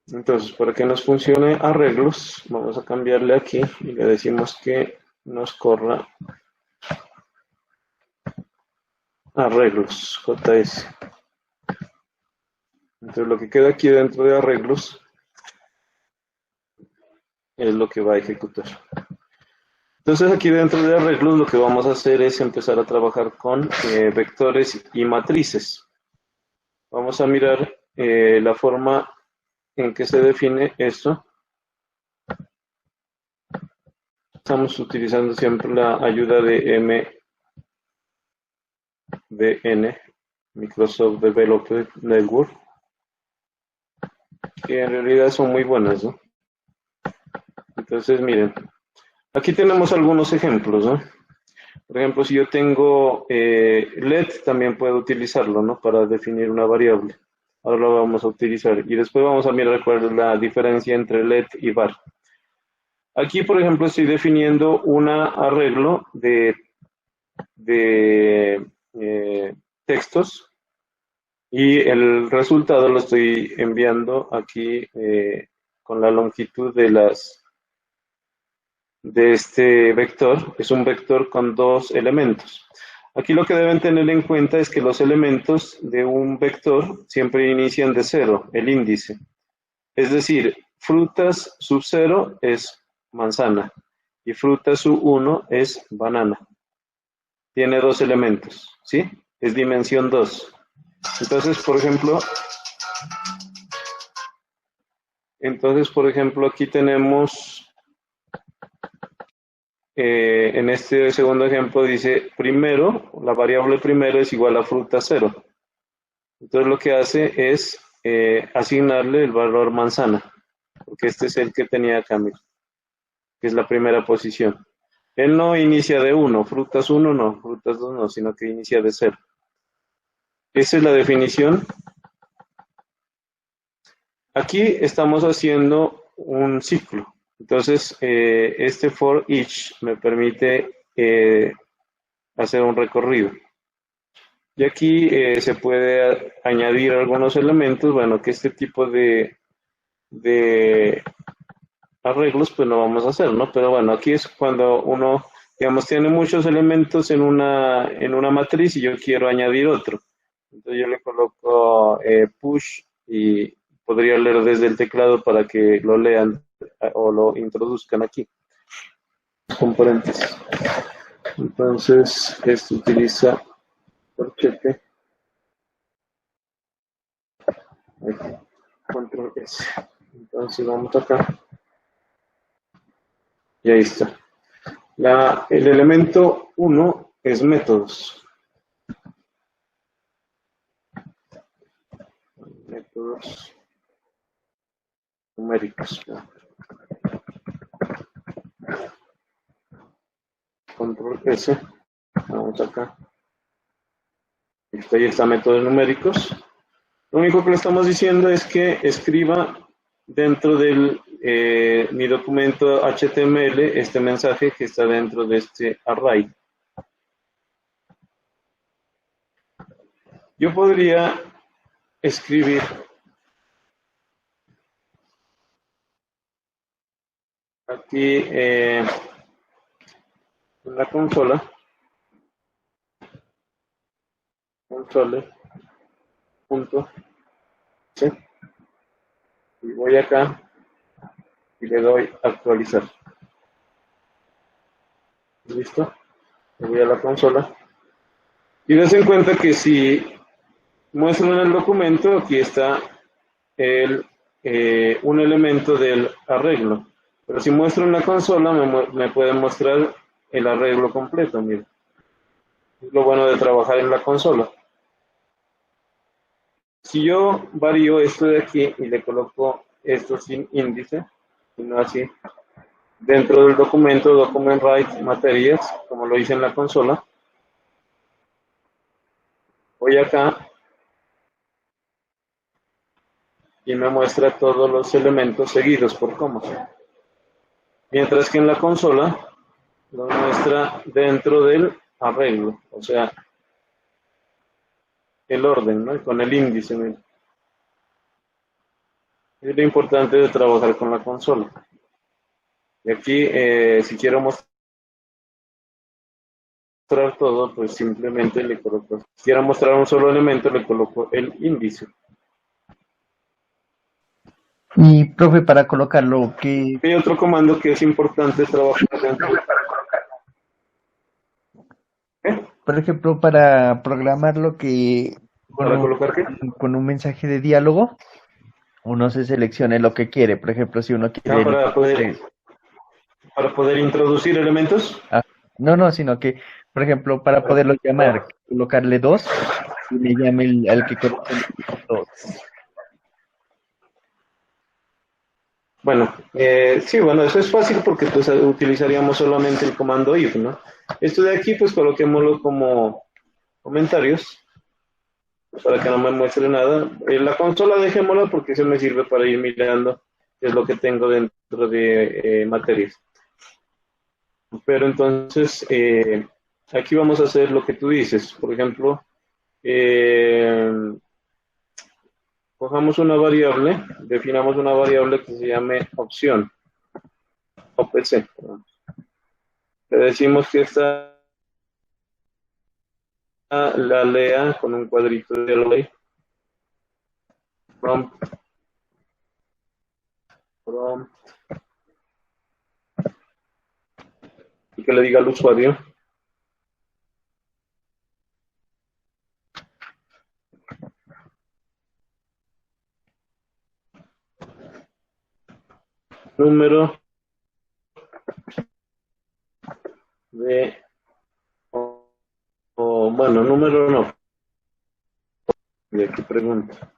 Entonces, para que nos funcione arreglos, vamos a cambiarle aquí y le decimos que nos corra arreglos.js. Entonces, lo que queda aquí dentro de arreglos es lo que va a ejecutar. Entonces, aquí dentro de arreglos lo que vamos a hacer es empezar a trabajar con vectores y matrices. Vamos a mirar la forma en que se define esto. Estamos utilizando siempre la ayuda de MDN, Microsoft Developer Network, que en realidad son muy buenas, ¿no? Entonces, miren, aquí tenemos algunos ejemplos, ¿no? Por ejemplo, si yo tengo let, también puedo utilizarlo, ¿no? Para definir una variable. Ahora lo vamos a utilizar. Y después vamos a mirar cuál es la diferencia entre let y var. Aquí, por ejemplo, estoy definiendo un arreglo de textos y el resultado lo estoy enviando aquí con la longitud de este vector. Es un vector con dos elementos. Aquí lo que deben tener en cuenta es que los elementos de un vector siempre inician de cero, el índice. Es decir, frutas sub 0 es manzana y fruta sub 1 es banana. Tiene dos elementos, ¿sí? Es dimensión 2. Entonces, por ejemplo, aquí tenemos, en este segundo ejemplo dice primero, la variable primero es igual a fruta 0. Entonces lo que hace es asignarle el valor manzana, porque este es el que tenía Camilo, que es la primera posición. Él no inicia de 1, frutas 1 no, frutas 2 no, sino que inicia de 0. Esa es la definición. Aquí estamos haciendo un ciclo. Entonces, este for each me permite hacer un recorrido. Y aquí se puede añadir algunos elementos, bueno, que este tipo de arreglos pues no vamos a hacer, ¿no? Pero bueno, aquí es cuando uno, digamos, tiene muchos elementos en una matriz y yo quiero añadir otro. Entonces yo le coloco push y podría leer desde el teclado para que lo lean o lo introduzcan aquí, con paréntesis. Entonces, esto utiliza corchete, control S. Entonces vamos acá y ahí está. El elemento 1 es métodos. Métodos numéricos. Control S. Vamos acá. Ahí está métodos numéricos. Lo único que le estamos diciendo es que escriba dentro de mi documento HTML este mensaje que está dentro de este array. Yo podría escribir aquí en la consola, console.c, y voy acá y le doy actualizar. ¿Listo? Le voy a la consola. Y dense cuenta que si muestro en el documento, aquí está un elemento del arreglo. Pero si muestro en la consola, me puede mostrar el arreglo completo. Mira. Es lo bueno de trabajar en la consola. Si yo varío esto de aquí y le coloco esto sin índice, sino así, dentro del documento, document write materias, como lo hice en la consola, voy acá y me muestra todos los elementos seguidos por coma. Mientras que en la consola lo muestra dentro del arreglo, o sea, el orden, ¿no? Con el índice. ¿No? Es lo importante de trabajar con la consola. Y aquí, si quiero mostrar todo, pues simplemente le coloco. Si quiero mostrar un solo elemento, le coloco el índice. Y, profe, para colocarlo, ¿qué? Hay otro comando que es importante trabajar dentro. Por ejemplo, para programar lo que ¿Para colocar qué? con un mensaje de diálogo, uno se seleccione lo que quiere. Por ejemplo, si uno quiere... Para poder introducir elementos. No, sino que, por ejemplo, para poderlo llamar, colocarle 2 y me llame al que corresponde 2. Bueno, sí, bueno, eso es fácil porque pues utilizaríamos solamente el comando if, ¿no? Esto de aquí, pues coloquémoslo como comentarios, para que no me muestre nada. La consola dejémosla porque eso me sirve para ir mirando qué es lo que tengo dentro de materias. Pero entonces, aquí vamos a hacer lo que tú dices. Por ejemplo, cojamos una variable, definamos una variable que se llame opción, OPC. Le decimos que esta la lea con un cuadrito de array, prompt, prompt, y que le diga al usuario número de, bueno, número no, y aquí pregunta.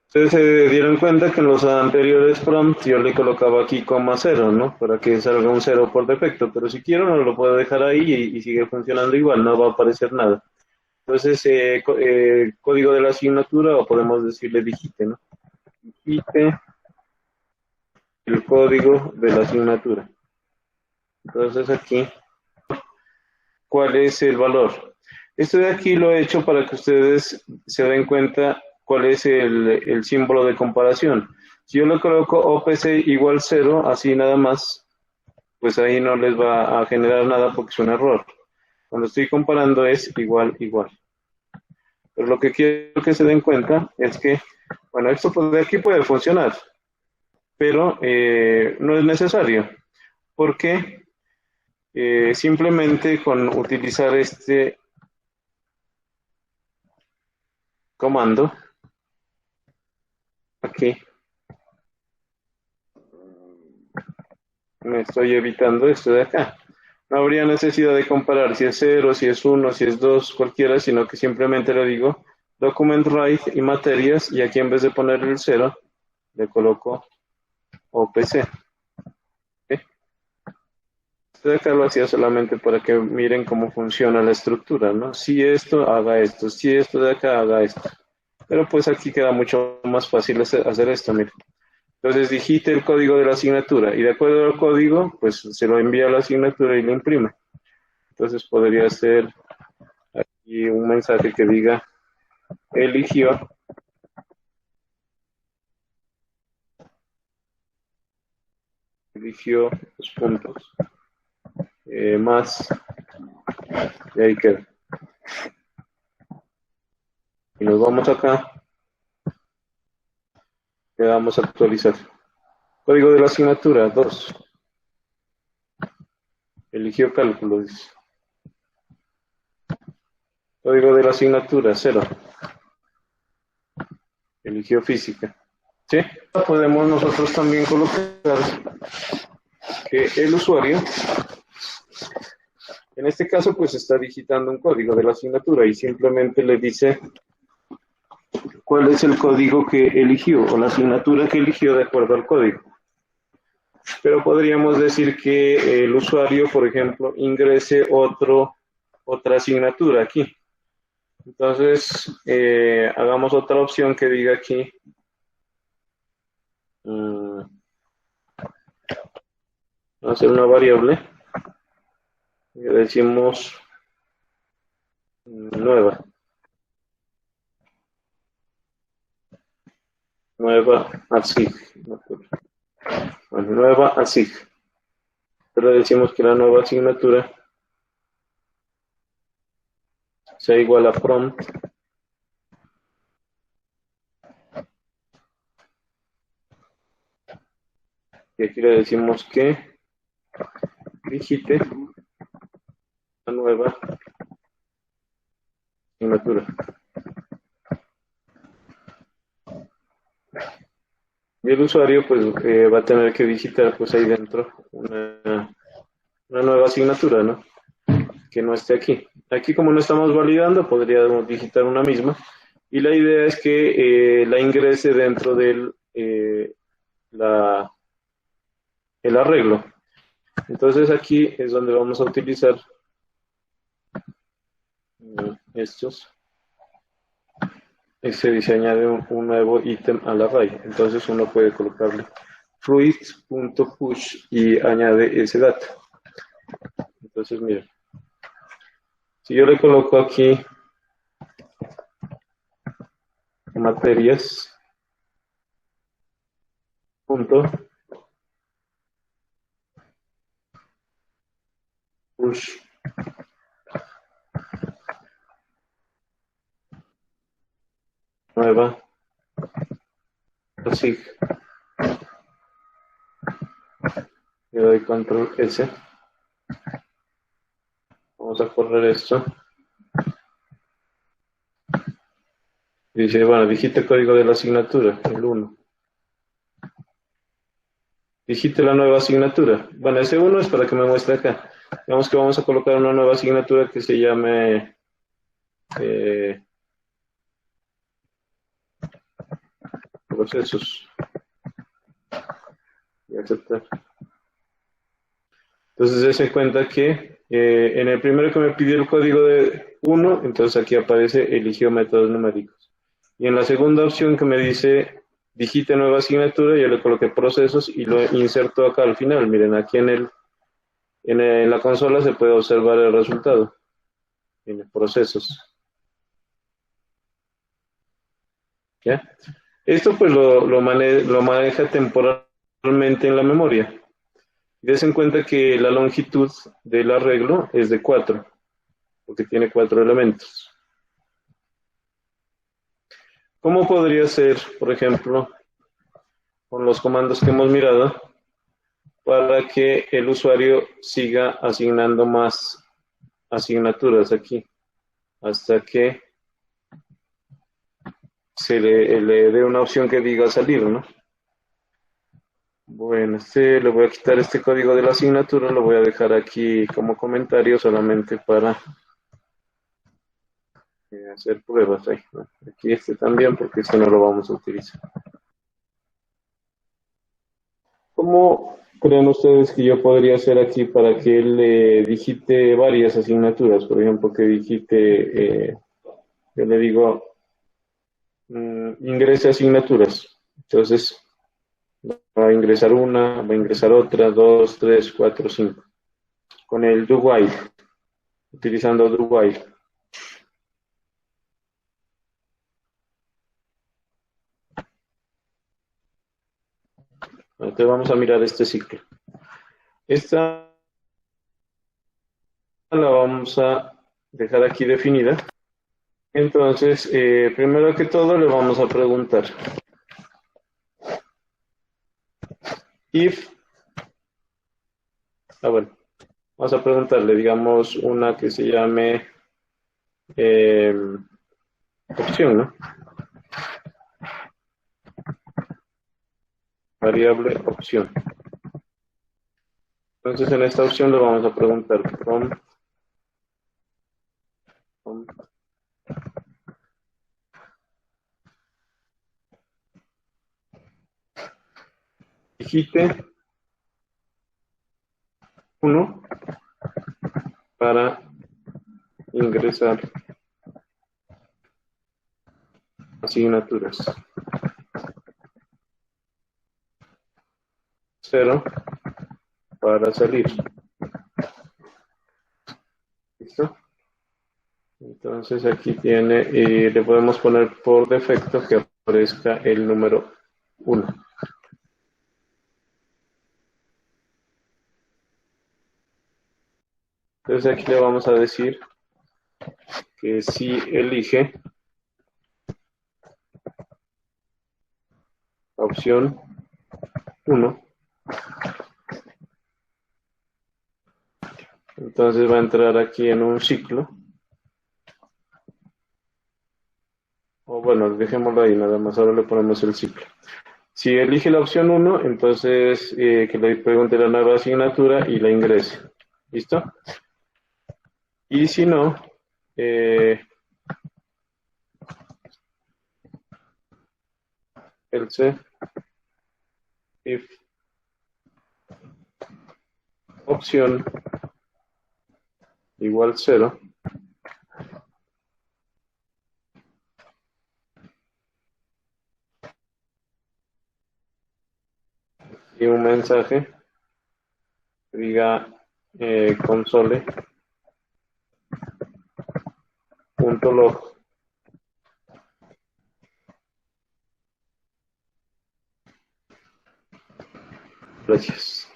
Ustedes se dieron cuenta que en los anteriores prompts yo le colocaba aquí coma cero, ¿no? Para que salga un cero por defecto, pero si quiero no lo puedo dejar ahí y sigue funcionando igual, no va a aparecer nada. Entonces, código de la asignatura, o podemos decirle digite, ¿no? Digite el código de la asignatura. Entonces aquí, ¿cuál es el valor? Esto de aquí lo he hecho para que ustedes se den cuenta cuál es el símbolo de comparación. Si yo le coloco OPC igual 0, así nada más, pues ahí no les va a generar nada porque es un error. Cuando estoy comparando es igual, igual. Pero lo que quiero que se den cuenta es que, bueno, esto de aquí puede funcionar, pero no es necesario, porque simplemente con utilizar este comando, aquí, me estoy evitando esto de acá. No habría necesidad de comparar si es 0, si es 1, si es 2, cualquiera, sino que simplemente le digo document write y materias, y aquí en vez de ponerle el 0, le coloco OPC. ¿Sí? Esto de acá lo hacía solamente para que miren cómo funciona la estructura, ¿no? Si esto, haga esto, si esto de acá, haga esto. Pero pues aquí queda mucho más fácil hacer esto, miren. Entonces digite el código de la asignatura y de acuerdo al código, pues se lo envía a la asignatura y lo imprime. Entonces podría ser aquí un mensaje que diga eligió los puntos más, y ahí queda. Y nos vamos acá, le damos a actualizar. Código de la asignatura 2. Eligió cálculo, dice. Código de la asignatura 0. Eligió física. ¿Sí? Podemos nosotros también colocar que el usuario, en este caso, pues está digitando un código de la asignatura y simplemente le dice cuál es el código que eligió o la asignatura que eligió de acuerdo al código. Pero podríamos decir que el usuario, por ejemplo, ingrese otra asignatura aquí. Entonces, hagamos otra opción que diga aquí, vamos a hacer una variable, y le decimos nueva asig. Bueno, nueva asig. Pero le decimos que la nueva asignatura sea igual a prompt y aquí le decimos que digite la nueva asignatura. Y el usuario pues va a tener que digitar pues ahí dentro una nueva asignatura, ¿no? Que no esté aquí. Aquí como no estamos validando, podríamos digitar una misma. Y la idea es que la ingrese dentro del el arreglo. Entonces aquí es donde vamos a utilizar estos. Y se añade un nuevo ítem al array. Entonces uno puede colocarle fruits.push y añade ese dato. Entonces miren, si yo le coloco aquí materias punto push nueva sig. Le doy control S. Vamos a correr esto. Dice, bueno, digite el código de la asignatura, el 1. Digite la nueva asignatura. Bueno, ese 1 es para que me muestre acá. Digamos que vamos a colocar una nueva asignatura que se llame procesos. Y aceptar. Entonces, dése cuenta que en el primero que me pidió el código de 1, entonces aquí aparece eligió métodos numéricos. Y en la segunda opción que me dice digite nueva asignatura, yo le coloqué procesos y lo inserto acá al final. Miren, aquí en la consola se puede observar el resultado. En procesos. ¿Ya? Esto pues lo maneja temporalmente en la memoria. Des en cuenta que la longitud del arreglo es de 4, porque tiene 4 elementos. ¿Cómo podría ser, por ejemplo, con los comandos que hemos mirado, para que el usuario siga asignando más asignaturas aquí, hasta que se le dé una opción que diga salir, ¿no? Bueno, le voy a quitar este código de la asignatura, lo voy a dejar aquí como comentario solamente para hacer pruebas ahí, ¿no? Aquí este también, porque este no lo vamos a utilizar. ¿Cómo creen ustedes que yo podría hacer aquí para que él digite varias asignaturas? Por ejemplo, que digite, yo le digo, ingrese asignaturas. Entonces, va a ingresar una, va a ingresar otra, 2, 3, 4, 5. Con el do while, utilizando do while. Entonces vamos a mirar este ciclo. Esta la vamos a dejar aquí definida. Entonces, primero que todo le vamos a preguntar if, bueno, vamos a preguntarle, digamos, una que se llame opción, ¿no? Variable opción. Entonces, en esta opción le vamos a preguntar from digite 1 para ingresar asignaturas. 0 para salir. ¿Listo? Entonces aquí tiene, y le podemos poner por defecto que aparezca el número 1. Entonces aquí le vamos a decir que si elige la opción 1, entonces va a entrar aquí en un ciclo. O bueno, dejémoslo ahí, nada más, ahora le ponemos el ciclo. Si elige la opción 1, entonces que le pregunte la nueva asignatura y la ingrese. ¿Listo? Y si no, else if opción igual 0, y un mensaje que diga console.log. Gracias.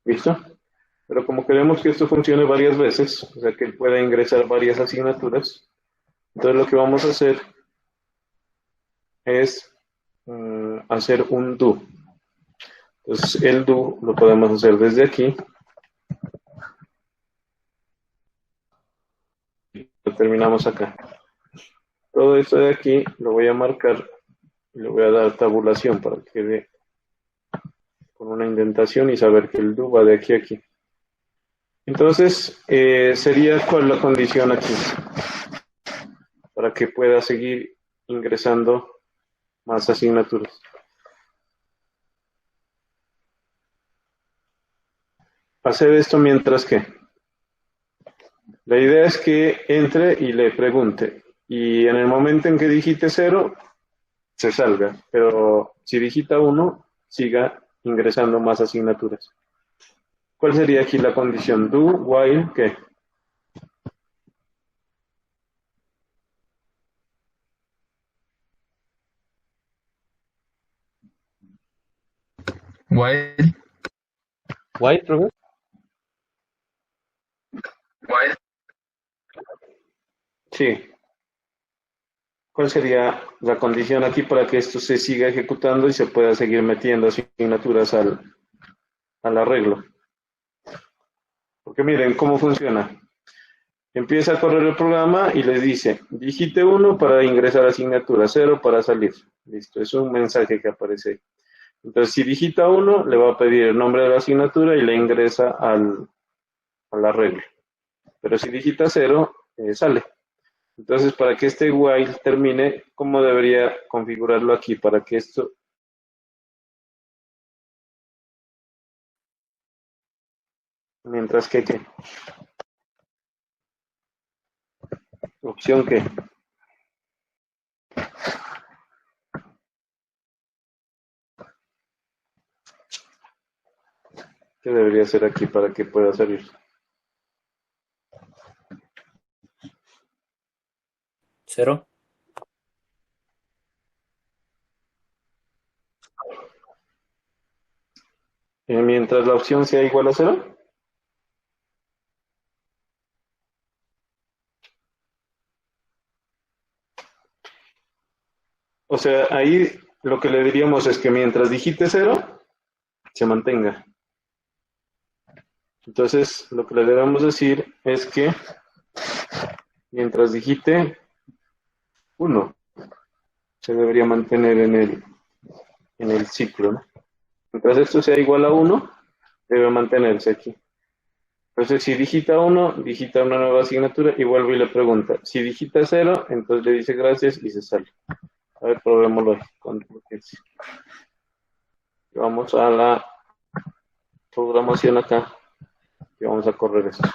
¿Listo? Pero como queremos que esto funcione varias veces, o sea que él pueda ingresar varias asignaturas, entonces lo que vamos a hacer es hacer un do. Entonces el do lo podemos hacer desde aquí. Lo terminamos acá. Todo esto de aquí lo voy a marcar y le voy a dar tabulación para que quede con una indentación y saber que el do va de aquí a aquí. Entonces, sería cuál la condición aquí para que pueda seguir ingresando más asignaturas. Hacer esto mientras que la idea es que entre y le pregunte y en el momento en que digite 0 se salga, pero si digita 1 siga ingresando más asignaturas. ¿Cuál sería aquí la condición? Do, while, ¿qué? While, ¿White, profe? while, Sí. ¿Cuál sería la condición aquí para que esto se siga ejecutando y se pueda seguir metiendo asignaturas al arreglo? Porque miren cómo funciona. Empieza a correr el programa y les dice, digite 1 para ingresar asignatura, 0 para salir. Listo, es un mensaje que aparece ahí. Entonces, si digita 1, le va a pedir el nombre de la asignatura y le ingresa al arreglo. Pero si digita 0, sale. Entonces, para que este while termine, ¿cómo debería configurarlo aquí? Para que esto... Mientras que, ¿qué? Opción que... ¿Qué debería hacer aquí para que pueda salir? Cero. Mientras la opción sea igual a 0. O sea, ahí lo que le diríamos es que mientras digite 0, se mantenga. Entonces, lo que le debemos decir es que mientras digite 1, se debería mantener en el ciclo, ¿no? Mientras esto sea igual a 1, debe mantenerse aquí. Entonces, si digita 1, digita una nueva asignatura y vuelve y le pregunta. Si digita 0, entonces le dice gracias y se sale. A ver, probémoslo. Vamos a la programación acá y vamos a correr esto.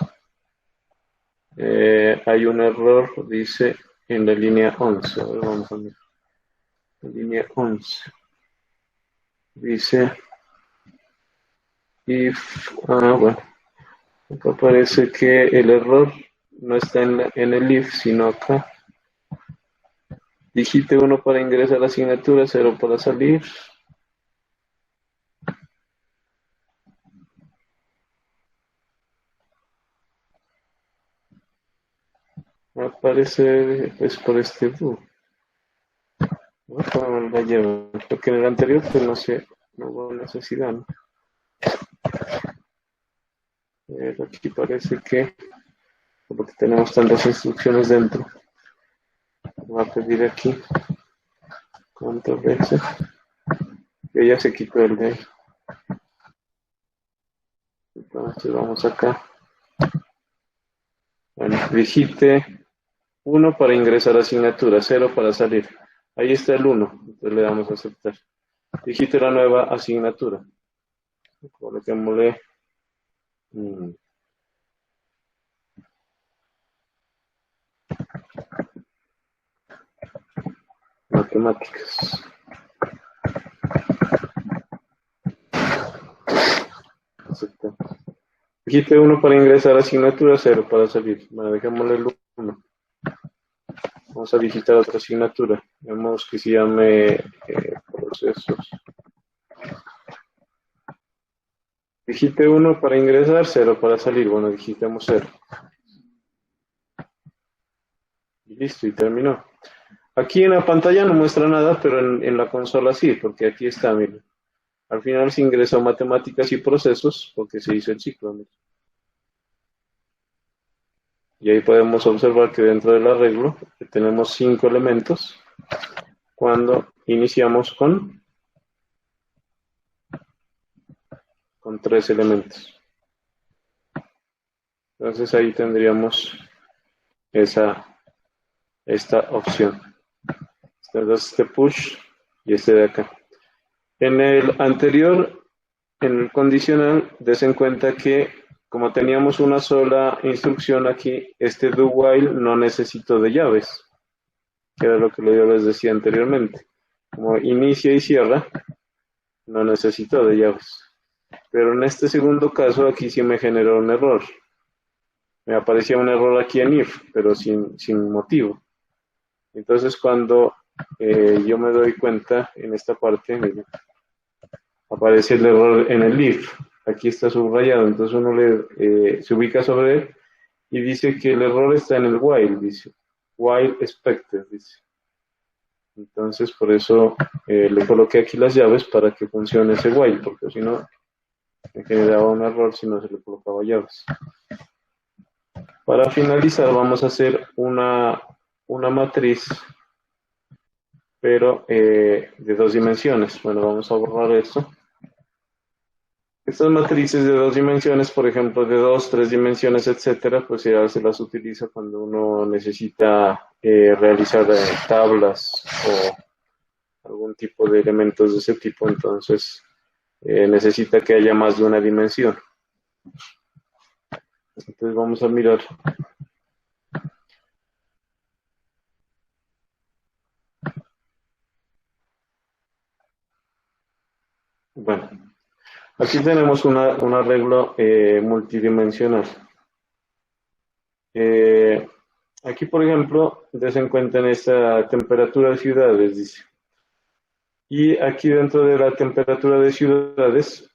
Hay un error, dice, en la línea 11. A ver, vamos a ver. En línea 11. Dice, if, bueno, acá parece que el error no está en el if, sino acá. Digite 1 para ingresar a la asignatura, 0 para salir. Aparece pues por este do. ¿No? La llevo. Porque en el anterior pues no sé, no hubo necesidad, ¿no? Aquí parece que porque tenemos tantas instrucciones dentro. Va a pedir aquí cuántas veces. Que ya se quitó el de ahí. Entonces vamos acá. Bueno, digite 1 para ingresar a asignatura, 0 para salir. Ahí está el 1, entonces le damos a aceptar. Digite la nueva asignatura. Coloquémosle matemáticas. Aceptar. Digite 1 para ingresar a asignatura, 0 para salir. Bueno, dejémosle el 1. Vamos a digitar otra asignatura. Vemos que se llame procesos. Digite 1 para ingresar, 0 para salir. Bueno, digitemos 0. Y listo, y terminó. Aquí en la pantalla no muestra nada, pero en la consola sí, porque aquí está, miren. Al final se ingresó matemáticas y procesos, porque se hizo el ciclo. Miren. Y ahí podemos observar que dentro del arreglo tenemos 5 elementos cuando iniciamos con 3 elementos. Entonces ahí tendríamos esta opción. Este push y este de acá. En el anterior, en el condicional, des en cuenta que como teníamos una sola instrucción aquí, este do while no necesitó de llaves, que era lo que yo les decía anteriormente. Como inicia y cierra, no necesitó de llaves. Pero en este segundo caso, aquí sí me generó un error. Me aparecía un error aquí en if, pero sin motivo. Entonces cuando yo me doy cuenta en esta parte, miren, aparece el error en el if. Aquí está subrayado, entonces uno se ubica sobre él y dice que el error está en el while, dice. While expected, dice. Entonces por eso le coloqué aquí las llaves para que funcione ese while, porque si no me generaba un error si no se le colocaba llaves. Para finalizar vamos a hacer una matriz, pero de 2 dimensiones. Bueno, vamos a borrar esto. Estas matrices de 2 dimensiones, por ejemplo, de 2, 3 dimensiones, etcétera, pues ya se las utiliza cuando uno necesita realizar tablas o algún tipo de elementos de ese tipo, entonces necesita que haya más de una dimensión. Entonces vamos a mirar. Bueno, aquí tenemos un arreglo multidimensional. Aquí, por ejemplo, des en cuenta en esta temperatura de ciudades, dice. Y aquí dentro de la temperatura de ciudades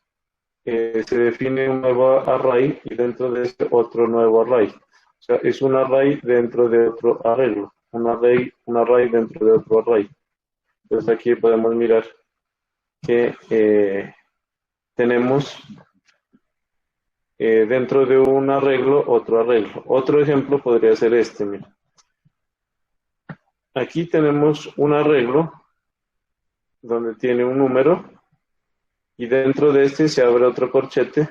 se define un nuevo array y dentro de este otro nuevo array. O sea, es un array dentro de otro arreglo. Un array dentro de otro array. Entonces aquí podemos mirar que tenemos dentro de un arreglo otro arreglo. Otro ejemplo podría ser este, mira. Aquí tenemos un arreglo donde tiene un número y dentro de este se abre otro corchete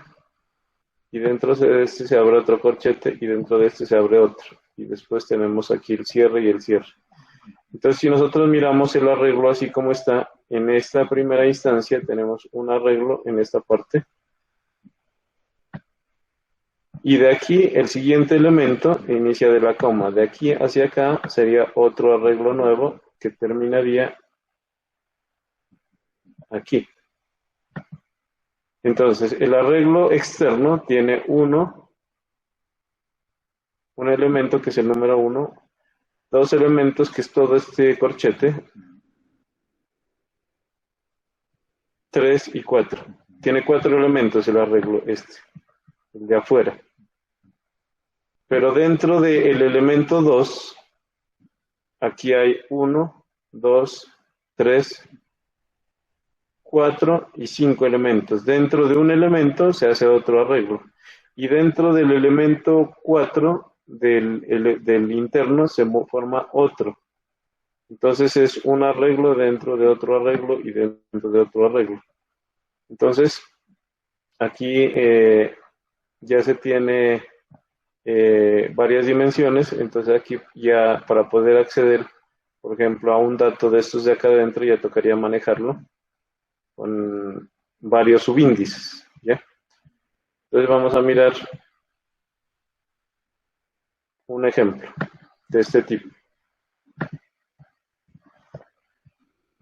y dentro de este se abre otro corchete y dentro de este se abre otro. Y después tenemos aquí el cierre y el cierre. Entonces, si nosotros miramos el arreglo así como está, en esta primera instancia tenemos un arreglo en esta parte. Y de aquí, el siguiente elemento inicia de la coma. De aquí hacia acá sería otro arreglo nuevo que terminaría aquí. Entonces, el arreglo externo tiene un elemento que es el número 1, 2 elementos que es todo este corchete, 3 y 4. Tiene 4 elementos el arreglo este, el de afuera. Pero dentro del elemento 2, aquí hay 1, 2, 3, 4 y 5 elementos. Dentro de un elemento se hace otro arreglo. Y dentro del elemento 4 del interno se forma otro. Entonces es un arreglo dentro de otro arreglo y dentro de otro arreglo. Entonces, aquí ya se tiene varias dimensiones, entonces aquí ya para poder acceder, por ejemplo, a un dato de estos de acá adentro ya tocaría manejarlo con varios subíndices, ¿ya? Entonces vamos a mirar un ejemplo de este tipo.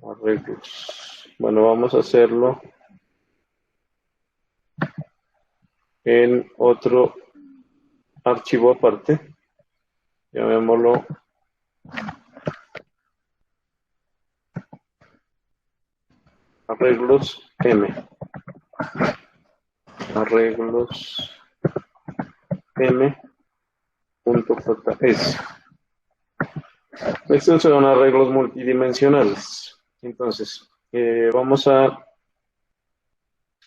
Arreglos. Bueno, vamos a hacerlo en otro archivo aparte. Llamémoslo arreglos M. arreglos m.js. Estos son arreglos multidimensionales. Entonces, vamos a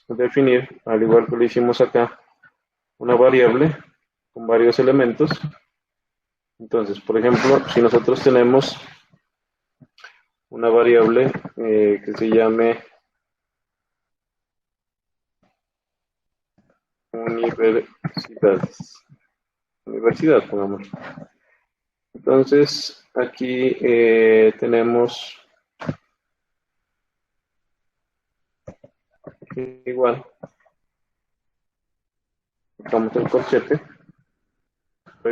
definir, al igual que lo hicimos acá, una variable con varios elementos. Entonces, por ejemplo, si nosotros tenemos una variable que se llame universidad, pongamos. Entonces, aquí tenemos igual, buscamos el corchete,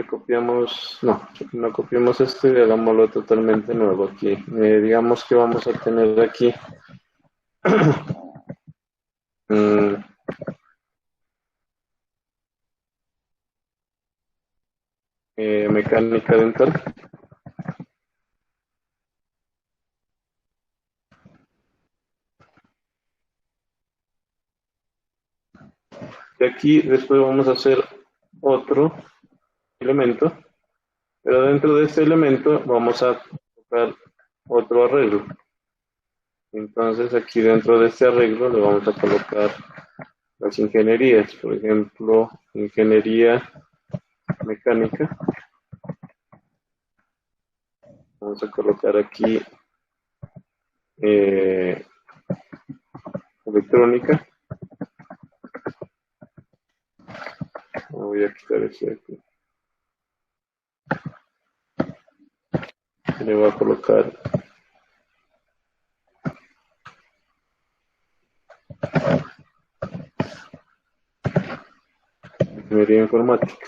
copiamos, no copiamos esto y hagámoslo totalmente nuevo aquí. Digamos que vamos a tener aquí mecánica dental. De aquí después vamos a hacer otro elemento, pero dentro de este elemento vamos a colocar otro arreglo. Entonces aquí dentro de este arreglo le vamos a colocar las ingenierías, por ejemplo, ingeniería mecánica. Vamos a colocar aquí electrónica. Voy a quitar eso de aquí. Le voy a colocar ingeniería informática.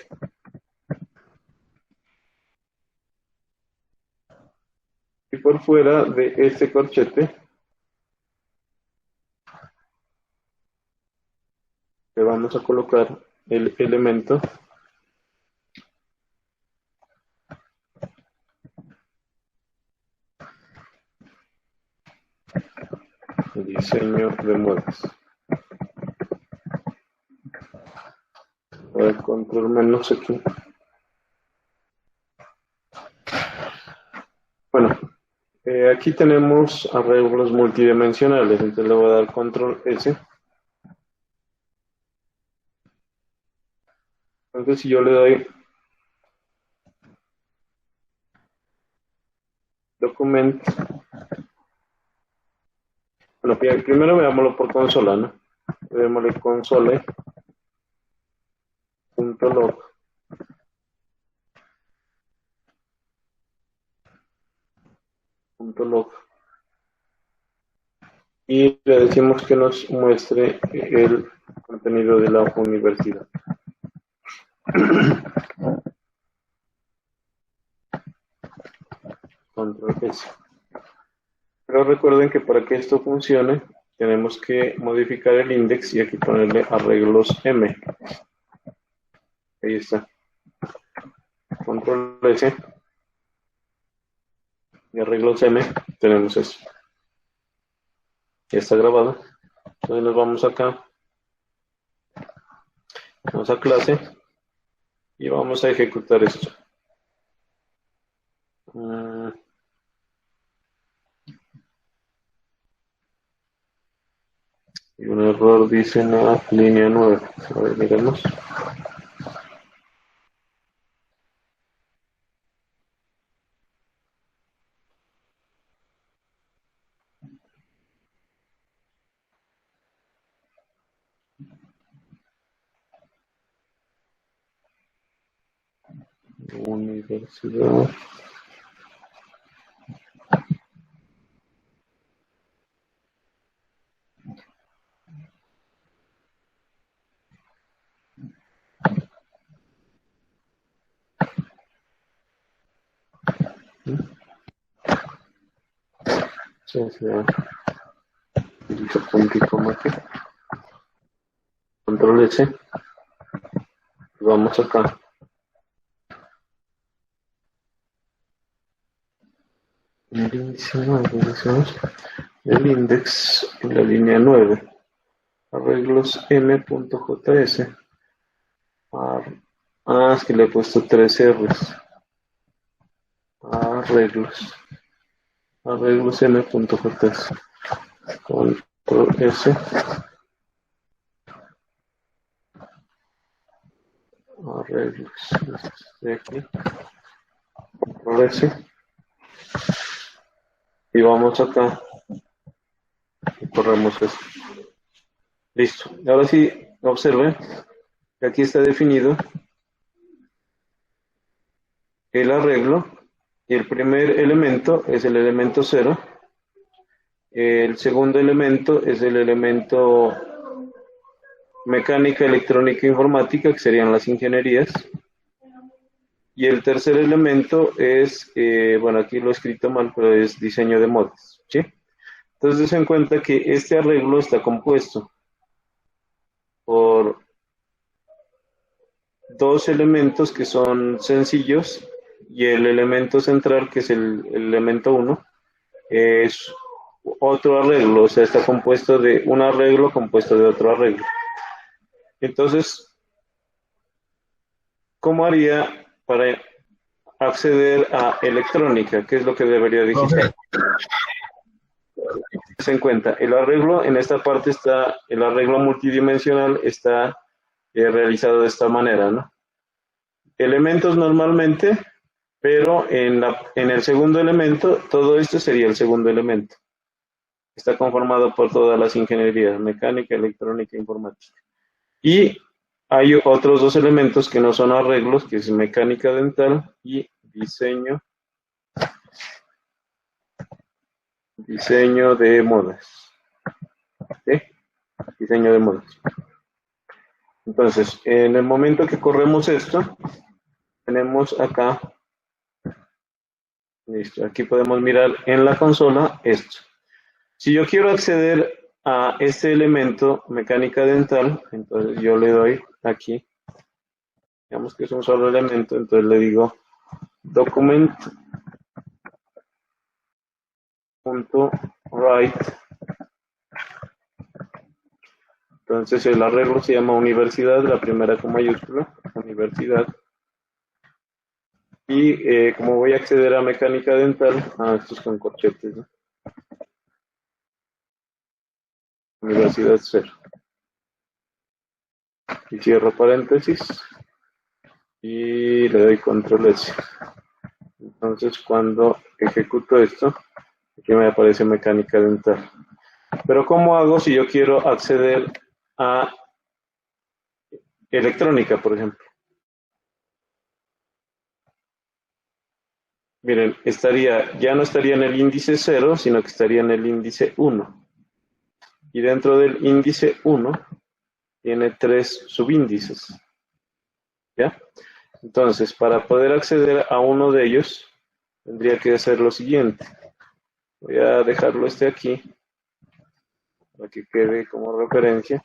Y por fuera de este corchete le vamos a colocar el elemento de diseño de muebles. Voy a control menos aquí. Bueno, aquí tenemos arreglos multidimensionales, entonces le voy a dar control S. Entonces si yo le doy document, bueno, primero veámoslo por consola, ¿no? Veámosle console.log. Y le decimos que nos muestre el contenido de la universidad. Control S. Pero recuerden que para que esto funcione tenemos que modificar el index y aquí ponerle arreglos M. Ahí está. Control S y arreglos M, tenemos eso. Ya está grabado. Entonces nos vamos acá. Vamos a clase y vamos a ejecutar esto. Y un error dice en la línea 9. A ver, miremos. Universidad. Punto y coma aquí. Control S. Vamos acá. El índice 9, el index en la línea 9. arreglos m.js. Es que le he puesto 3 R's. Arreglos m.js. Control S. Arreglos. De aquí. Control S. Y vamos acá. Y corremos esto. Listo. Ahora sí, observen que aquí está definido el arreglo. Y el primer elemento es el elemento 0. El segundo elemento es el elemento mecánica, electrónica e informática, que serían las ingenierías. Y el tercer elemento es, bueno, aquí lo he escrito mal, pero es diseño de modas, ¿sí? Entonces, den cuenta que este arreglo está compuesto por dos elementos que son sencillos y el elemento central, que es el elemento 1, es otro arreglo, o sea, está compuesto de un arreglo compuesto de otro arreglo. Entonces, ¿cómo haría para acceder a electrónica? ¿Qué es lo que debería digitar? Se en cuenta, el arreglo en esta parte está, el arreglo multidimensional está realizado de esta manera, ¿no? Elementos normalmente, pero en el segundo elemento, todo esto sería el segundo elemento. Está conformado por todas las ingenierías, mecánica, electrónica e informática. Y hay otros dos elementos que no son arreglos, que es mecánica dental y diseño de modas. ¿Sí? Diseño de modas. Entonces, en el momento que corremos esto, tenemos acá, listo, aquí podemos mirar en la consola esto. Si yo quiero acceder a este elemento mecánica dental, entonces yo le doy aquí, digamos que es un solo elemento, entonces le digo document.write. Entonces el arreglo se llama universidad, la primera con mayúscula, universidad. Y como voy a acceder a mecánica dental, estos con corchetes, ¿no? Universidad 0. Y cierro paréntesis. Y le doy control S. Entonces cuando ejecuto esto, aquí me aparece mecánica dental. Pero ¿cómo hago si yo quiero acceder a electrónica, por ejemplo? Miren, ya no estaría en el índice 0, sino que estaría en el índice 1. Y dentro del índice 1 tiene 3 subíndices. ¿Ya? Entonces, para poder acceder a uno de ellos, tendría que hacer lo siguiente. Voy a dejarlo aquí, para que quede como referencia.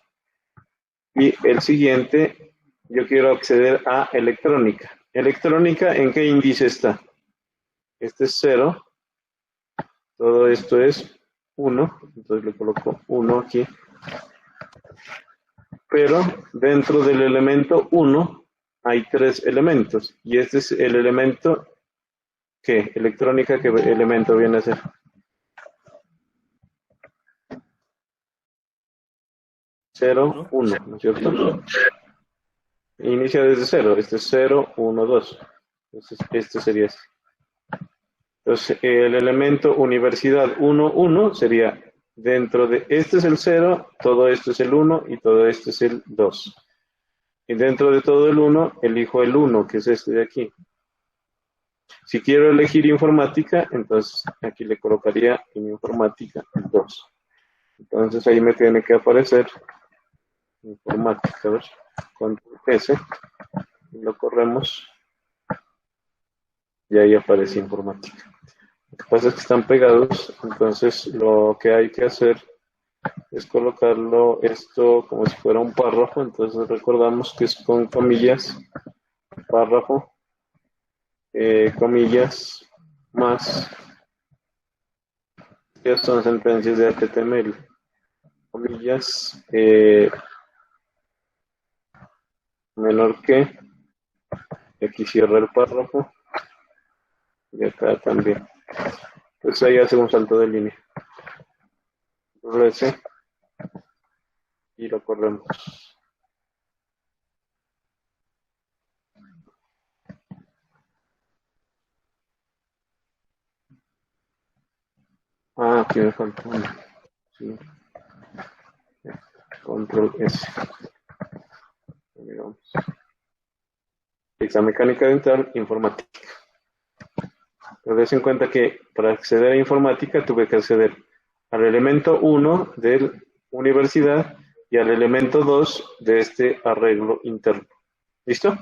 Y el siguiente, yo quiero acceder a electrónica. ¿Electrónica en qué índice está? Este es 0. Todo esto es 1. Entonces le coloco 1 aquí. Pero dentro del elemento 1 hay 3 elementos. Y este es el elemento, ¿qué? Electrónica, ¿qué elemento viene a ser? 0, 1, ¿no es cierto? Inicia desde 0. Este es 0, 1, 2. Entonces, este sería ese. Entonces, el elemento universidad 1, 1 sería dentro de, este es el 0, todo esto es el 1 y todo esto es el 2. Y dentro de todo el 1, elijo el 1, que es este de aquí. Si quiero elegir informática, entonces aquí le colocaría en informática el 2. Entonces ahí me tiene que aparecer informática, a ver, control S, y lo corremos, y ahí aparece informática. Lo que pasa es que están pegados, entonces lo que hay que hacer es colocarlo esto como si fuera un párrafo. Entonces recordamos que es con comillas, párrafo, comillas, más, que son sentencias de HTML. comillas, menor que, y aquí cierra el párrafo, y acá también. Entonces ahí hace un salto de línea. Control S, y lo corremos. Ah, aquí me falta uno. Sí. Control S. Digamos. Esa mecánica dental, informática. Pero des en cuenta que para acceder a informática tuve que acceder al elemento 1 de universidad y al elemento 2 de este arreglo interno. ¿Listo?